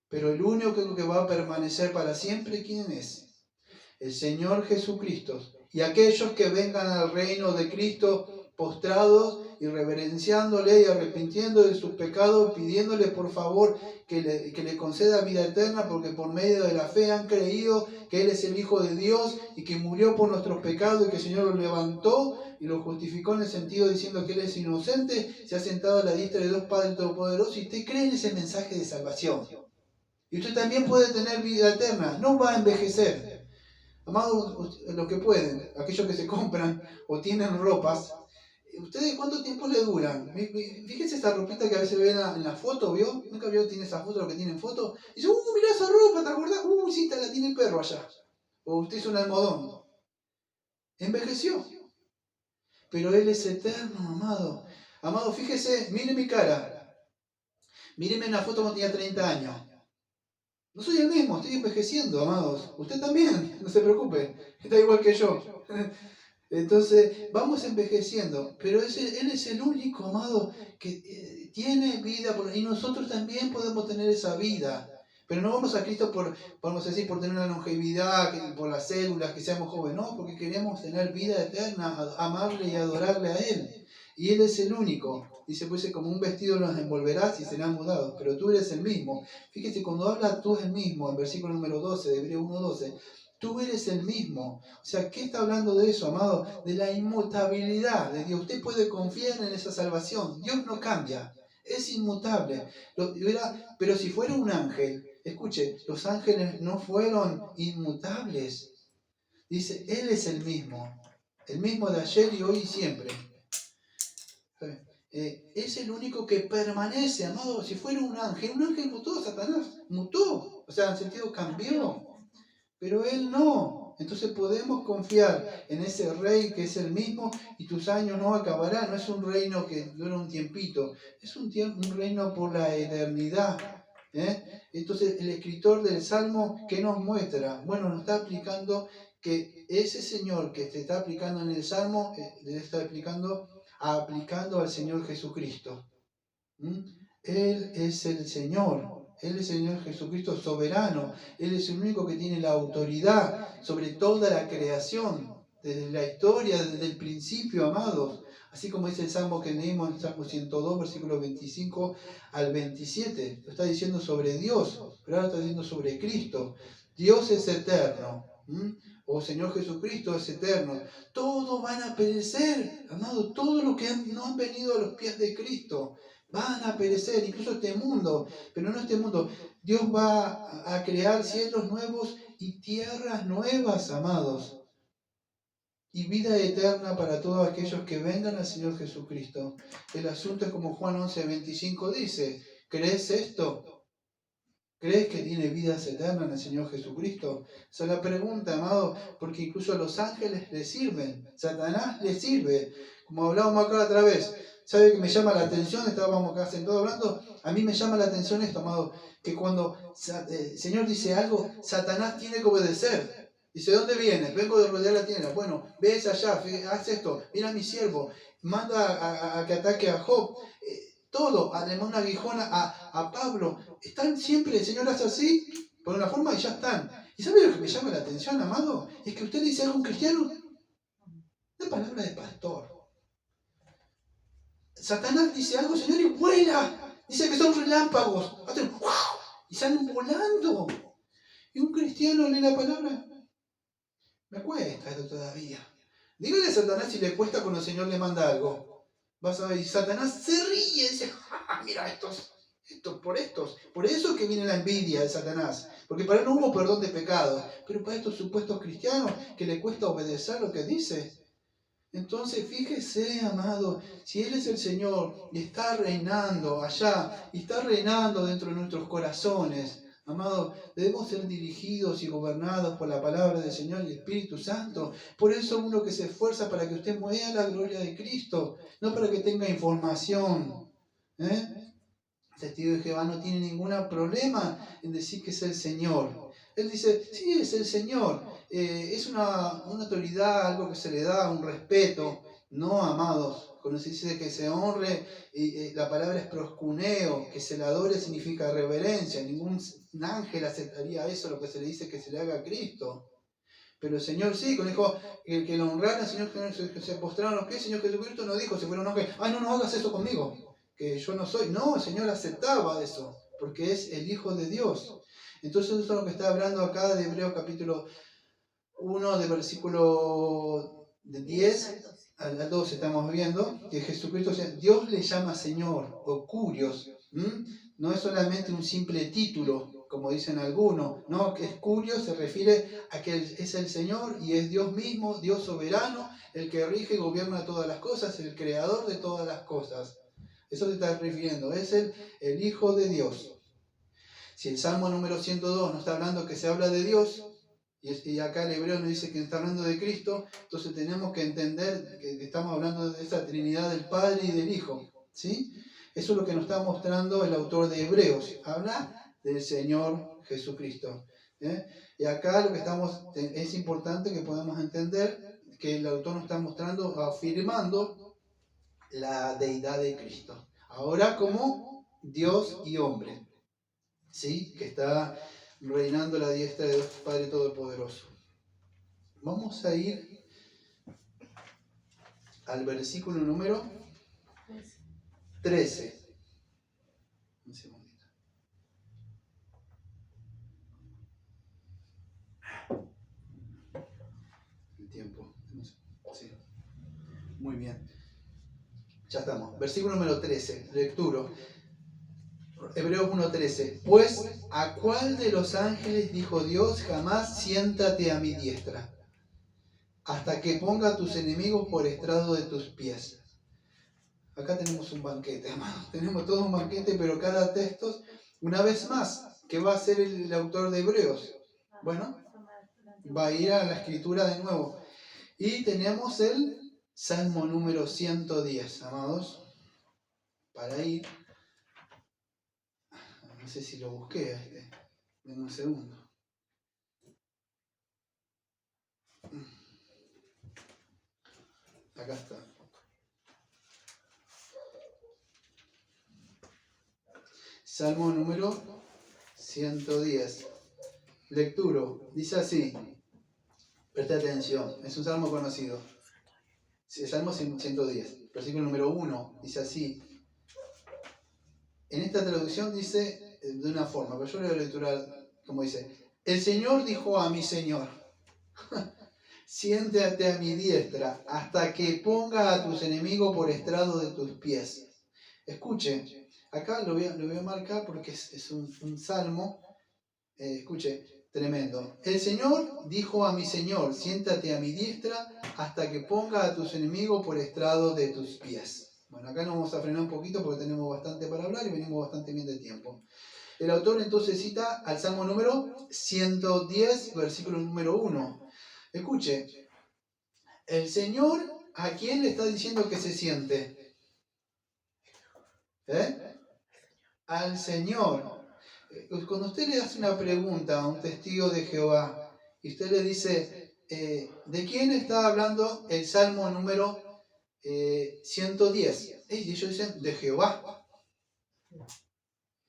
Speaker 1: Pero el único que va a permanecer para siempre, ¿quién es? El Señor Jesucristo. Y aquellos que vengan al reino de Cristo postrados y reverenciándole y arrepintiendo de sus pecados, pidiéndole por favor que le conceda vida eterna, porque por medio de la fe han creído que Él es el Hijo de Dios y que murió por nuestros pecados y que el Señor lo levantó y lo justificó en el sentido diciendo que Él es inocente, se ha sentado a la diestra de Dios Padre Todopoderoso, y usted cree en ese mensaje de salvación. Y usted también puede tener vida eterna, no va a envejecer. Amados, los que pueden, aquellos que se compran o tienen ropas, ¿ustedes cuánto tiempo le duran? Fíjense esta ropita que a veces ven en la foto, ¿vio? ¿Nunca vio tiene esa foto, lo que tienen foto? Y dice, mirá esa ropa, ¿te acordás? Sí, la tiene el perro allá. O usted hizo un almohadón. Envejeció. Pero Él es eterno, amado. Amado, fíjese, mire mi cara. Míreme en la foto cuando tenía 30 años. No soy el mismo, estoy envejeciendo, amados. Usted también, no se preocupe, está igual que yo. Entonces, vamos envejeciendo, pero Él es el único, amado, que tiene vida, y nosotros también podemos tener esa vida. Pero no vamos a Cristo vamos a decir, por tener una longevidad, por las células, que seamos jóvenes, no, porque queremos tener vida eterna, amarle y adorarle a Él. Y Él es el único. Dice, pues como un vestido los envolverás y serán mudados, pero tú eres el mismo. Fíjese, cuando habla tú el mismo, en versículo número 12 de Hebreo 1:12, tú eres el mismo. O sea, ¿qué está hablando de eso, amado? De la inmutabilidad de Dios. Usted puede confiar en esa salvación. Dios no cambia. Es inmutable. Pero si fuera un ángel, escuche, los ángeles no fueron inmutables. Dice, Él es el mismo de ayer y hoy y siempre. Es el único que permanece, amado. Si fuera un ángel mutó, Satanás mutó. O sea, en el sentido cambió. Pero Él no. Entonces podemos confiar en ese rey que es el mismo y tus años no acabarán. No es un reino que dura un tiempito. Es un reino por la eternidad. Entonces el escritor del Salmo, ¿qué nos muestra? Bueno, nos está aplicando que ese Señor que te está aplicando en el Salmo, le está aplicando al Señor Jesucristo. Él es el Señor. Él es el Señor Jesucristo soberano. Él es el único que tiene la autoridad sobre toda la creación, desde la historia, desde el principio, amados. Así como dice el Salmo que leímos, el Salmo 102, versículos 25 al 27. Lo está diciendo sobre Dios, pero ahora está diciendo sobre Cristo. Dios es eterno. o Señor Jesucristo es eterno, todos van a perecer, amado, todos los que no han venido a los pies de Cristo van a perecer, incluso este mundo, pero no este mundo. Dios va a crear cielos nuevos y tierras nuevas, amados, y vida eterna para todos aquellos que vengan al Señor Jesucristo. El asunto es como Juan 11:25 dice, ¿crees esto? ¿Crees que tiene vidas eternas en el Señor Jesucristo? Esa es la pregunta, amado, porque incluso a los ángeles les sirven, Satanás les sirve. Como hablábamos acá otra vez, ¿sabe que me llama la atención? Estábamos acá sentados hablando, a mí me llama la atención esto, amado, que cuando el Señor dice algo, Satanás tiene que obedecer. Dice, ¿dónde vienes? Vengo de rodear la tierra. Bueno, ves allá, haz esto, mira a mi siervo, manda a que ataque a Job. Todo, además una aguijona a Pablo. Están siempre, el Señor hace así, por una forma y ya están. ¿Y sabe lo que me llama la atención, amado? Es que usted dice algo a un cristiano, una palabra de pastor. Satanás dice algo, Señor, y vuela. Dice que son relámpagos. Hacen ¡wow! Y salen volando. Y un cristiano lee la palabra. Me cuesta esto todavía. Dígale a Satanás si le cuesta cuando el Señor le manda algo. Vas a ver, y Satanás se ríe y dice, mira estos, por eso es que viene la envidia de Satanás, porque para él no hubo perdón de pecado, pero para estos supuestos cristianos que le cuesta obedecer lo que dice. Entonces fíjese, amado, si Él es el Señor y está reinando allá, y está reinando dentro de nuestros corazones, amado, debemos ser dirigidos y gobernados por la palabra del Señor y el Espíritu Santo. Por eso uno que se esfuerza para que usted vea la gloria de Cristo, no para que tenga información. El testigo de Jehová no tiene ningún problema en decir que es el Señor. Él dice, sí, es el Señor. Es una autoridad, algo que se le da, un respeto. No, amados, cuando se dice que se honre, la palabra es proscuneo, que se le adore significa reverencia. Ningún ángel aceptaría eso, lo que se le dice que se le haga a Cristo. Pero el Señor sí, cuando dijo que lo honraran, el Señor que se postraron los pies, el Señor Jesucristo no dijo, si fuera un ángel, ay, no hagas eso conmigo, que yo no soy. No, el Señor aceptaba eso, porque es el Hijo de Dios. Entonces eso es lo que está hablando acá de Hebreos capítulo 1, de versículo 10 al 12 estamos viendo, que Jesucristo, Dios le llama Señor, o Curios. No es solamente un simple título, como dicen algunos, no, que es Curios, se refiere a que es el Señor y es Dios mismo, Dios soberano, el que rige y gobierna todas las cosas, el creador de todas las cosas. Eso se está refiriendo, es el Hijo de Dios. Si el Salmo número 102 nos está hablando que se habla de Dios, y acá el hebreo nos dice que está hablando de Cristo, entonces tenemos que entender que estamos hablando de esa Trinidad del Padre y del Hijo, ¿sí? Eso es lo que nos está mostrando el autor de Hebreos. Habla del Señor Jesucristo. Y acá lo que es importante que podamos entender que el autor nos está mostrando, afirmando la deidad de Cristo. Ahora como Dios y hombre, ¿sí? Que está reinando la diestra de Dios Padre Todopoderoso. Vamos a ir al versículo número 13. Un segundito. El tiempo. Sí. Muy bien. Ya estamos. Versículo número 13. Lectura. Hebreos 1:13. Pues, ¿a cuál de los ángeles dijo Dios, jamás siéntate a mi diestra, hasta que ponga a tus enemigos por estrado de tus pies? Acá tenemos un banquete, hermano. Tenemos todo un banquete, pero cada texto, una vez más, ¿qué va a hacer el autor de Hebreos? Bueno, va a ir a la escritura de nuevo. Y tenemos el Salmo número 110, amados, para ir. No sé si lo busqué a este. Denme un segundo. Acá está. Salmo número 110. Lectura. Dice así. Presta atención. Es un salmo conocido. Salmo 110. Versículo número 1. Dice así. En esta traducción dice de una forma, pero yo le voy a lecturar como dice. El Señor dijo a mi Señor. Siéntate a mi diestra hasta que ponga a tus enemigos por estrado de tus pies. Escuche, acá lo voy a marcar porque es un salmo. Escuche, tremendo. El Señor dijo a mi Señor, siéntate a mi diestra hasta que ponga a tus enemigos por estrado de tus pies. Bueno, acá nos vamos a frenar un poquito porque tenemos bastante para hablar y venimos bastante bien de tiempo. El autor entonces cita al Salmo número 110, versículo número 1. Escuche, el Señor, ¿a quién le está diciendo que se siente? Al Señor. Cuando usted le hace una pregunta a un testigo de Jehová y usted le dice, ¿de quién está hablando el Salmo número 110? Y ellos dicen, de Jehová.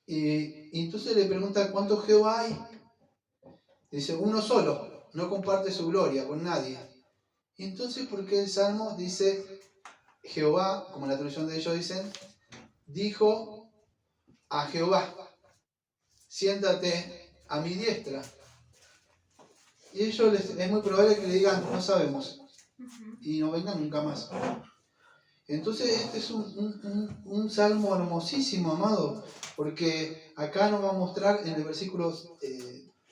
Speaker 1: Y entonces le pregunta, ¿cuántos Jehová hay? Dice, uno solo, no comparte su gloria con nadie. Y entonces, ¿por qué el Salmo dice, Jehová, como la traducción de ellos dicen, dijo a Jehová, siéntate a mi diestra? Y ellos es muy probable que le digan, no sabemos, y no vengan nunca más. Entonces este es un salmo hermosísimo, amado, porque acá nos va a mostrar en el versículo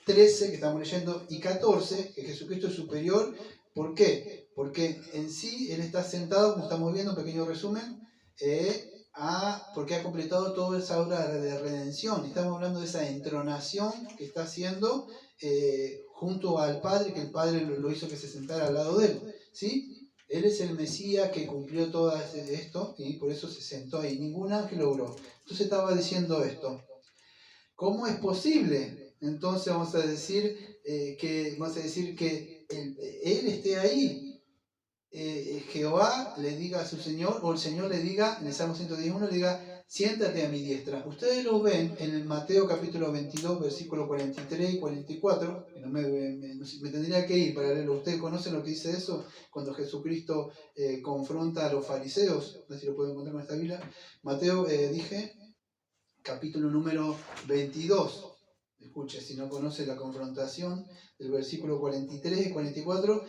Speaker 1: 13 que estamos leyendo y 14 que Jesucristo es superior. ¿Por qué? Porque en sí Él está sentado, como estamos viendo, un pequeño resumen, porque ha completado toda esa obra de redención. Estamos hablando de esa entronación que está haciendo junto al Padre, que el Padre lo hizo que se sentara al lado de Él, ¿sí? Él es el Mesías que cumplió todo esto y por eso se sentó ahí. Ningún ángel logró. Entonces estaba diciendo esto. ¿Cómo es posible? Entonces vamos a decir que él esté ahí. Jehová le diga a su Señor, o el Señor le diga, en el Salmo 111, le diga, siéntate a mi diestra. Ustedes lo ven en el Mateo capítulo 22, versículos 43 y 44, que no me tendría que ir para leerlo. ¿Ustedes conocen lo que dice eso? Cuando Jesucristo confronta a los fariseos, no sé si lo pueden encontrar en esta Biblia. Mateo, capítulo número 22. Escuche, si no conoce la confrontación del versículo 43 y 44,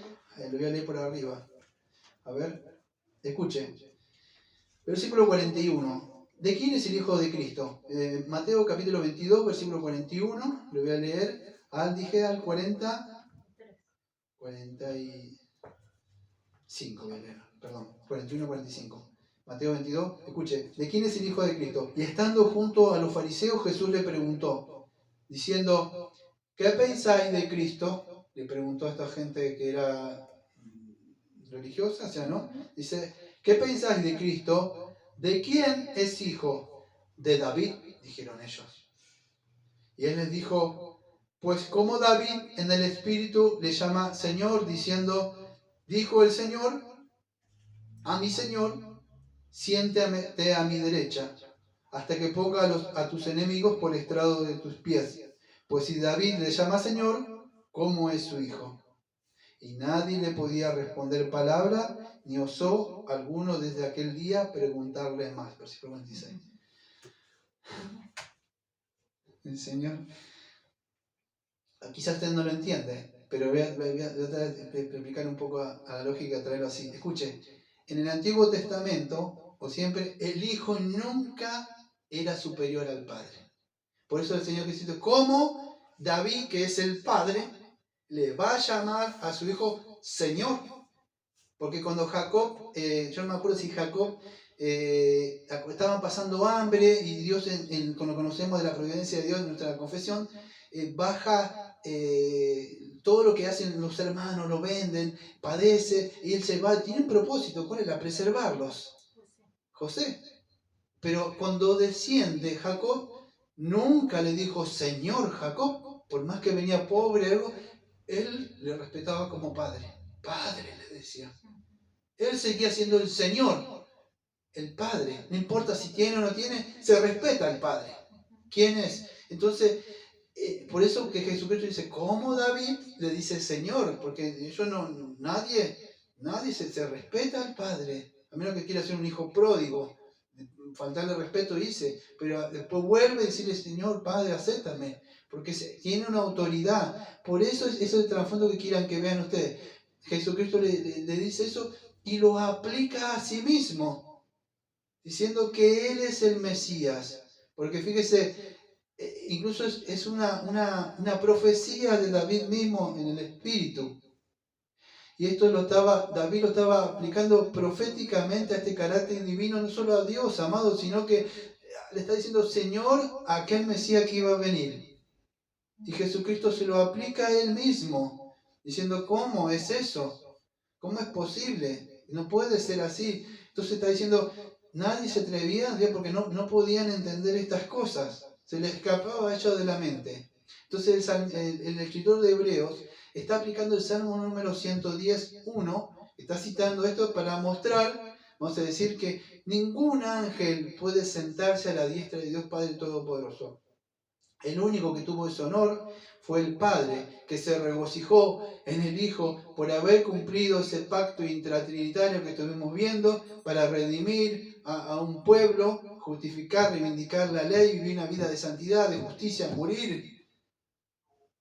Speaker 1: lo voy a leer por arriba. A ver, escuche. Versículo 41. ¿De quién es el Hijo de Cristo? Mateo capítulo 22, versículo 41. Lo voy a leer al 45. Voy a leer, perdón, 41, 45. Mateo 22, escuche. ¿De quién es el Hijo de Cristo? Y estando junto a los fariseos, Jesús le preguntó, diciendo, ¿qué pensáis de Cristo? Le preguntó a esta gente que era religiosa, o sea, ¿no? Dice, ¿qué pensáis de Cristo? ¿De quién es hijo? De David, dijeron ellos. Y él les dijo, pues como David en el Espíritu le llama Señor, diciendo, dijo el Señor a mi Señor, siéntate a mi derecha, hasta que ponga a tus enemigos por estrado de tus pies. Pues si David le llama Señor, ¿cómo es su hijo? Y nadie le podía responder palabra, ni osó alguno desde aquel día preguntarle más. Versículo 26. El Señor, quizás usted no lo entiende, pero voy a tratar de explicar un poco a la lógica, traerlo así. Escuche, en el Antiguo Testamento, o siempre, el Hijo nunca era superior al Padre. Por eso el Señor Jesucristo, ¿cómo David, que es el Padre, le va a llamar a su Hijo Señor? Porque cuando Jacob, yo no me acuerdo si Jacob estaban pasando hambre y Dios, cuando conocemos de la providencia de Dios en nuestra confesión, baja todo lo que hacen los hermanos, lo venden, padece y él se va, tiene un propósito, ¿cuál es? Preservarlos. José. Pero cuando desciende Jacob, nunca le dijo Señor Jacob, por más que venía pobre, él le respetaba como padre. Padre le decía. Él seguía siendo el Señor, el Padre. No importa si tiene o no tiene, se respeta al Padre. ¿Quién es? Entonces, por eso que Jesucristo dice, ¿cómo David le dice Señor? Porque nadie se respeta al Padre, a menos que quiera ser un hijo pródigo. Faltarle respeto dice, pero después vuelve a decirle, Señor, Padre, acéptame. porque tiene una autoridad. Por eso es el trasfondo que quieran que vean ustedes. Jesucristo le dice eso y lo aplica a sí mismo, diciendo que Él es el Mesías. Porque fíjese, incluso es una profecía de David mismo en el Espíritu. Y esto David lo estaba aplicando proféticamente a este carácter divino, no solo a Dios, amado, sino que le está diciendo Señor a aquel Mesías que iba a venir. Y Jesucristo se lo aplica a Él mismo, diciendo, ¿cómo es eso? ¿Cómo es posible? No puede ser así. Entonces está diciendo, nadie se atrevía, porque no podían entender estas cosas. Se les escapaba a ellos de la mente. Entonces el escritor de Hebreos está aplicando el Salmo número 110.1, está citando esto para mostrar, vamos a decir, que ningún ángel puede sentarse a la diestra de Dios Padre Todopoderoso. El único que tuvo ese honor fue el Padre, que se regocijó en el Hijo por haber cumplido ese pacto intratrinitario que estuvimos viendo para redimir a un pueblo, justificar, reivindicar la ley, vivir una vida de santidad, de justicia, morir,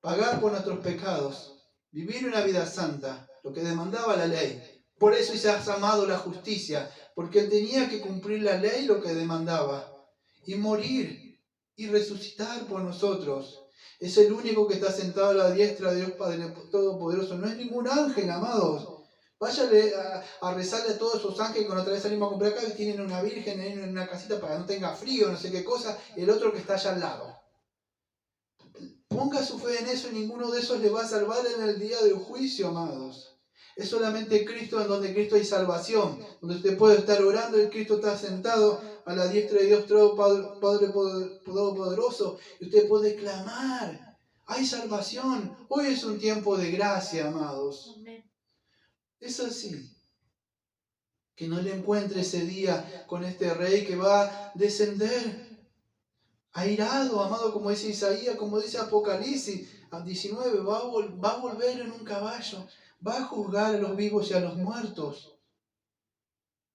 Speaker 1: pagar por nuestros pecados, vivir una vida santa, lo que demandaba la ley. Por eso se ha amado la justicia, porque él tenía que cumplir la ley, lo que demandaba, y morir y resucitar por nosotros. Es el único que está sentado a la diestra de Dios Padre Todopoderoso. No es ningún ángel, amados. Váyale a rezarle a todos esos ángeles que con otra vez salimos a comprar acá y tienen una virgen en una casita para que no tenga frío, no sé qué cosa, y el otro que está allá al lado. Ponga su fe en eso y ninguno de esos le va a salvar en el día del juicio, amados. Es solamente Cristo, en donde Cristo hay salvación, donde usted puede estar orando y Cristo está sentado a la diestra de Dios Padre Todopoderoso, y usted puede clamar. Hay salvación. Hoy es un tiempo de gracia, amados. Es así. Que no le encuentre ese día con este rey que va a descender airado, amado, como dice Isaías, como dice Apocalipsis 19, va a volver en un caballo, va a juzgar a los vivos y a los muertos.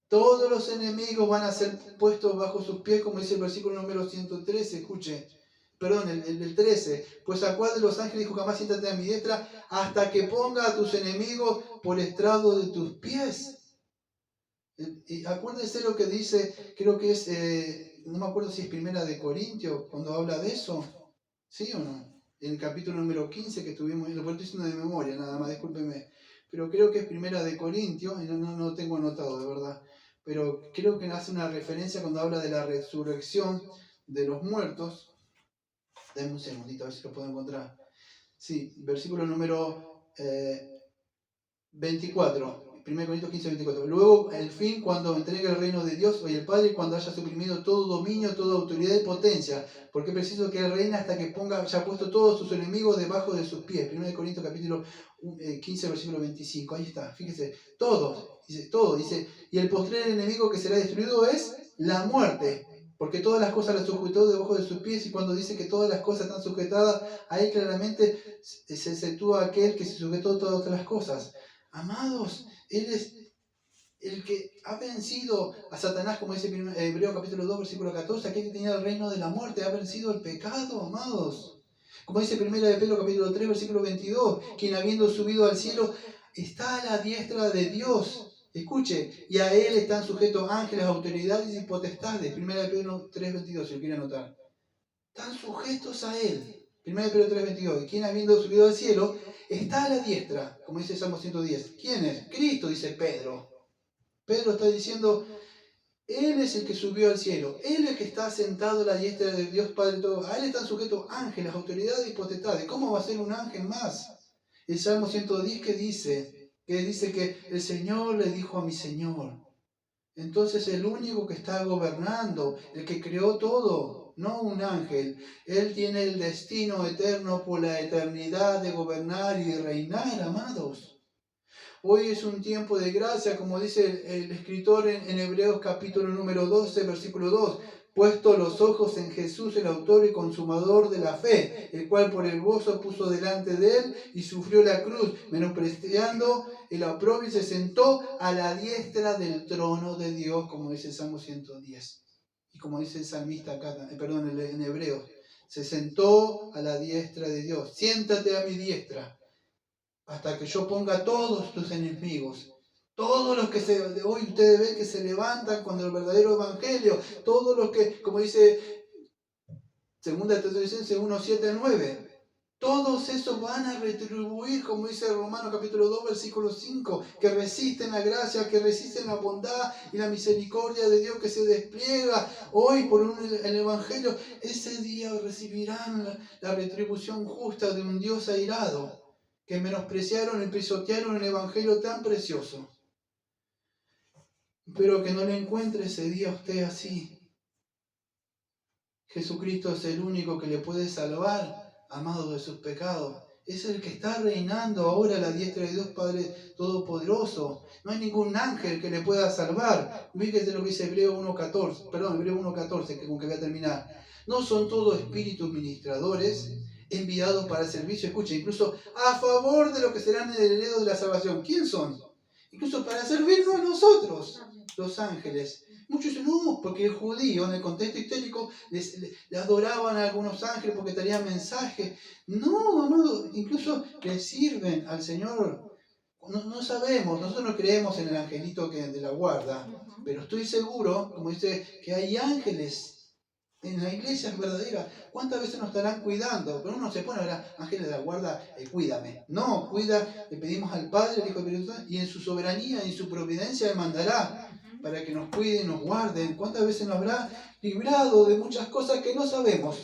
Speaker 1: Todos los enemigos van a ser puestos bajo sus pies, como dice el versículo número 113, escuche. Perdón, el 13. Pues a cuál de los ángeles dijo, jamás siéntate a mi diestra, hasta que ponga a tus enemigos por estrado de tus pies. Y acuérdense lo que dice, creo que es, no me acuerdo si es Primera de Corintios, cuando habla de eso, ¿sí o no? En el capítulo número 15 que estuvimos, lo estoy diciendo de memoria, nada más, discúlpeme, pero creo que es Primera de Corintios, y no lo tengo anotado, de verdad, pero creo que hace una referencia cuando habla de la resurrección de los muertos. Dame un segundito, a ver si lo puedo encontrar. Sí, versículo número 24. 1 Corintios 15, 24. Luego, el fin, cuando entregue el reino de Dios, y el Padre, cuando haya suprimido todo dominio, toda autoridad y potencia, porque es preciso que Él reine hasta que haya puesto todos sus enemigos debajo de sus pies. 1 Corintios capítulo 15, versículo 25. Ahí está, fíjese, todo, dice, y el postrer enemigo que será destruido es la muerte, porque todas las cosas las sujetó debajo de sus pies, y cuando dice que todas las cosas están sujetadas, ahí claramente se exceptúa aquel que se sujetó todas las cosas. Amados, Él es el que ha vencido a Satanás, como dice Hebreos capítulo 2, versículo 14, aquel que tenía el reino de la muerte, ha vencido el pecado, amados. Como dice 1 de Pedro capítulo 3, versículo 22, quien habiendo subido al cielo está a la diestra de Dios. Escuche, y a Él están sujetos ángeles, autoridades y potestades. 1 de Pedro 3, 22, si lo quiere anotar. Están sujetos a Él. 1 de Pedro 3, 22. Y quien habiendo subido al cielo está a la diestra, como dice Salmo 110. ¿Quién es? Cristo, dice Pedro. Pedro está diciendo, Él es el que subió al cielo. Él es el que está sentado a la diestra de Dios Padre todo. A Él están sujetos ángeles, autoridades y potestades. ¿Cómo va a ser un ángel más? El Salmo 110 que dice que el Señor le dijo a mi Señor. Entonces el único que está gobernando, el que creó todo, no un ángel. Él tiene el destino eterno por la eternidad de gobernar y de reinar, amados. Hoy es un tiempo de gracia, como dice el escritor en Hebreos capítulo número 12, versículo 2. Puesto los ojos en Jesús, el autor y consumador de la fe, el cual por el gozo puso delante de él y sufrió la cruz, menospreciando el oprobio y se sentó a la diestra del trono de Dios, como dice el Salmo 110. Y como dice el salmista acá, en Hebreos, se sentó a la diestra de Dios. Siéntate a mi diestra hasta que yo ponga a todos tus enemigos. Todos los que hoy ustedes ven que se levantan con el verdadero evangelio, todos los que, como dice 2 Tesalonicenses 1, 7 al 9, todos esos van a retribuir, como dice Romanos capítulo 2, versículo 5, que resisten la gracia, que resisten la bondad y la misericordia de Dios que se despliega hoy por el evangelio. Ese día recibirán la retribución justa de un Dios airado, que menospreciaron y pisotearon el evangelio tan precioso. Pero que no le encuentre ese día a usted así. Jesucristo es el único que le puede salvar, amado, de sus pecados. Es el que está reinando ahora a la diestra de Dios Padre Todopoderoso. No hay ningún ángel que le pueda salvar. Fíjese lo que dice Hebreo 1.14, que con que voy a terminar. No son todos espíritus ministradores enviados para servicio, escucha, incluso a favor de lo que serán el heredero de la salvación. ¿Quién son? Incluso para servirnos a nosotros, los ángeles. Muchos dicen, no, porque el judío en el contexto histórico le adoraban a algunos ángeles porque traían mensajes. No, incluso le sirven al Señor. No sabemos, nosotros no creemos en el angelito que de la guarda, pero estoy seguro, como dice, que hay ángeles en la iglesia verdadera. ¿Cuántas veces nos estarán cuidando? Pero uno se pone a hablar, ángeles de la guarda, cuídame. No, cuida, le pedimos al Padre, al Hijo y al Espíritu Santo, y en su soberanía y en su providencia le mandará para que nos cuiden, nos guarden. ¿Cuántas veces nos habrá librado de muchas cosas que no sabemos?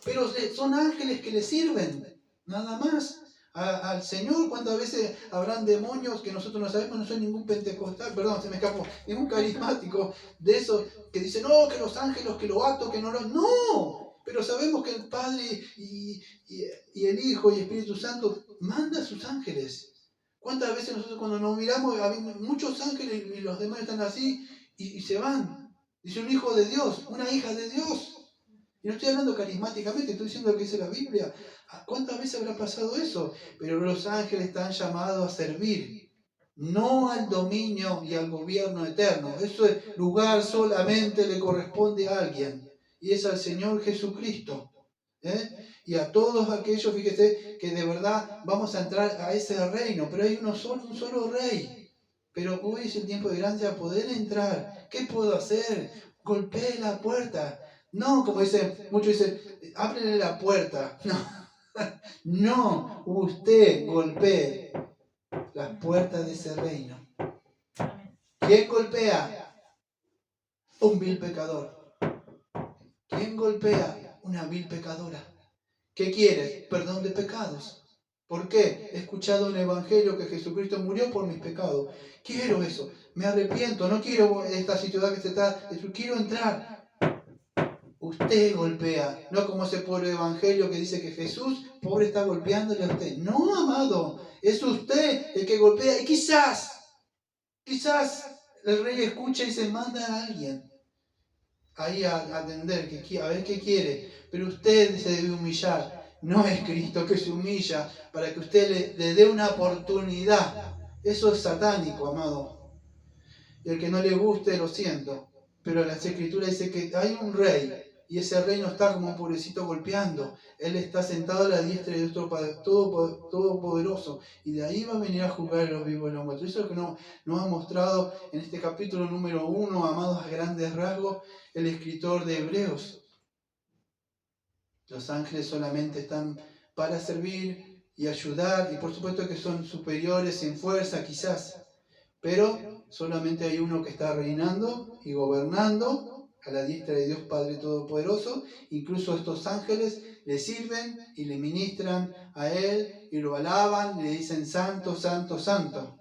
Speaker 1: Pero son ángeles que le sirven, nada más. Al Señor, ¿cuántas veces habrán demonios que nosotros no sabemos? No soy ningún pentecostal, perdón, se me escapó, ningún carismático de esos que dicen, no, que los ángeles, que lo ato, que no lo... ¡No! Pero sabemos que el Padre y el Hijo y el Espíritu Santo manda a sus ángeles. ¿Cuántas veces nosotros cuando nos miramos, hay muchos ángeles y los demonios están así y se van? Dice un hijo de Dios, una hija de Dios. Y no estoy hablando carismáticamente, estoy diciendo lo que dice la Biblia. ¿Cuántas veces habrá pasado eso? Pero los ángeles están llamados a servir, no al dominio y al gobierno eterno. Ese lugar solamente le corresponde a alguien, y es al Señor Jesucristo. Y a todos aquellos, fíjese, que de verdad vamos a entrar a ese reino, pero hay un solo rey. Pero hoy es el tiempo de gracia poder entrar. ¿Qué puedo hacer? Golpeé la puerta. No, como dicen, muchos dicen, ábrele la puerta. No, usted golpee las puertas de ese reino. ¿Quién golpea? Un vil pecador. ¿Quién golpea? Una vil pecadora. ¿Qué quieres? Perdón de pecados. ¿Por qué? He escuchado en el Evangelio que Jesucristo murió por mis pecados. Quiero eso. Me arrepiento. No quiero esta situación que se está... Quiero entrar. Usted golpea. No como ese pobre Evangelio que dice que Jesús, pobre, está golpeándole a usted. No, amado. Es usted el que golpea. Y quizás el rey escucha y se manda a alguien ahí a atender, a ver qué quiere. Pero usted se debe humillar. No es Cristo que se humilla para que usted le dé una oportunidad. Eso es satánico, amado. Y el que no le guste, lo siento. Pero la Escritura dice que hay un rey. Y ese rey no está como un pobrecito golpeando. Él está sentado a la diestra de Dios Todopoderoso. Y de ahí va a venir a juzgar a los vivos y los muertos. Eso es lo que nos ha mostrado en este capítulo número 1, amados, a grandes rasgos, el escritor de Hebreos. Los ángeles solamente están para servir y ayudar. Y por supuesto que son superiores en fuerza, quizás. Pero solamente hay uno que está reinando y gobernando a la diestra de Dios Padre Todopoderoso. Incluso estos ángeles le sirven y le ministran a Él y lo alaban, le dicen santo, santo, santo.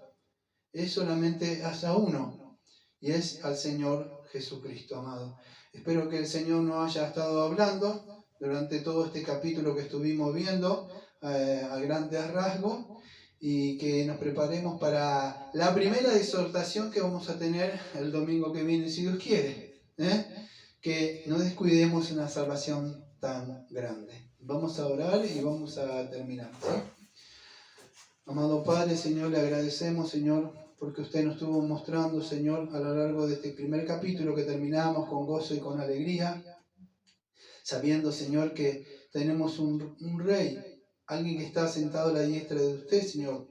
Speaker 1: Es solamente hacia uno, y es al Señor Jesucristo, amado. Espero que el Señor nos haya estado hablando durante todo este capítulo que estuvimos viendo a grandes rasgos, y que nos preparemos para la primera exhortación que vamos a tener el domingo que viene, si Dios quiere. Que no descuidemos una salvación tan grande. Vamos a orar y vamos a terminar. ¿Sí? Amado Padre, Señor, le agradecemos, Señor, porque usted nos estuvo mostrando, Señor, a lo largo de este primer capítulo que terminamos con gozo y con alegría, sabiendo, Señor, que tenemos un rey, alguien que está sentado a la diestra de usted, Señor,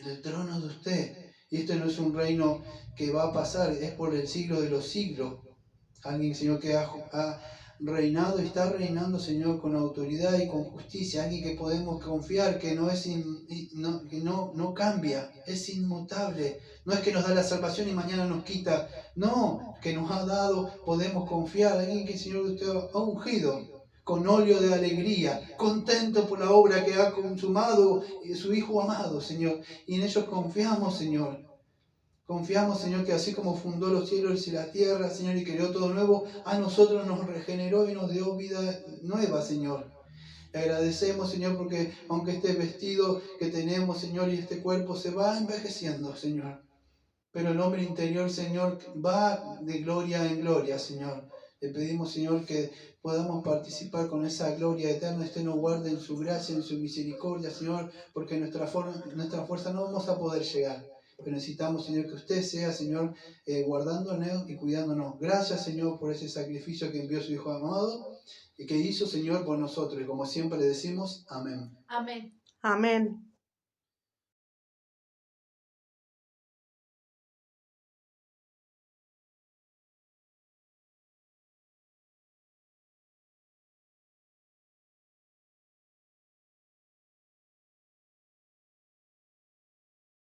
Speaker 1: en el trono de usted. Y esto no es un reino que va a pasar, es por el siglo de los siglos. Alguien, Señor, que ha reinado y está reinando, Señor, con autoridad y con justicia. Alguien que podemos confiar, que no cambia, es inmutable. No es que nos da la salvación y mañana nos quita. No, que nos ha dado, podemos confiar. Alguien que, Señor, usted ha ungido con óleo de alegría, contento por la obra que ha consumado su Hijo amado, Señor. Y en ellos confiamos, Señor. Confiamos, Señor, que así como fundó los cielos y la tierra, Señor, y creó todo nuevo, a nosotros nos regeneró y nos dio vida nueva, Señor. Le agradecemos, Señor, porque aunque este vestido que tenemos, Señor, y este cuerpo se va envejeciendo, Señor, pero el hombre interior, Señor, va de gloria en gloria, Señor. Le pedimos, Señor, que podamos participar con esa gloria eterna. Usted nos guarde en su gracia, en su misericordia, Señor, porque nuestra fuerza no vamos a poder llegar. Pero necesitamos, Señor, que usted sea, Señor, guardándonos y cuidándonos. Gracias, Señor, por ese sacrificio que envió su Hijo amado y que hizo, Señor, por nosotros. Y como siempre le decimos, amén.
Speaker 2: Amén.
Speaker 3: Amén.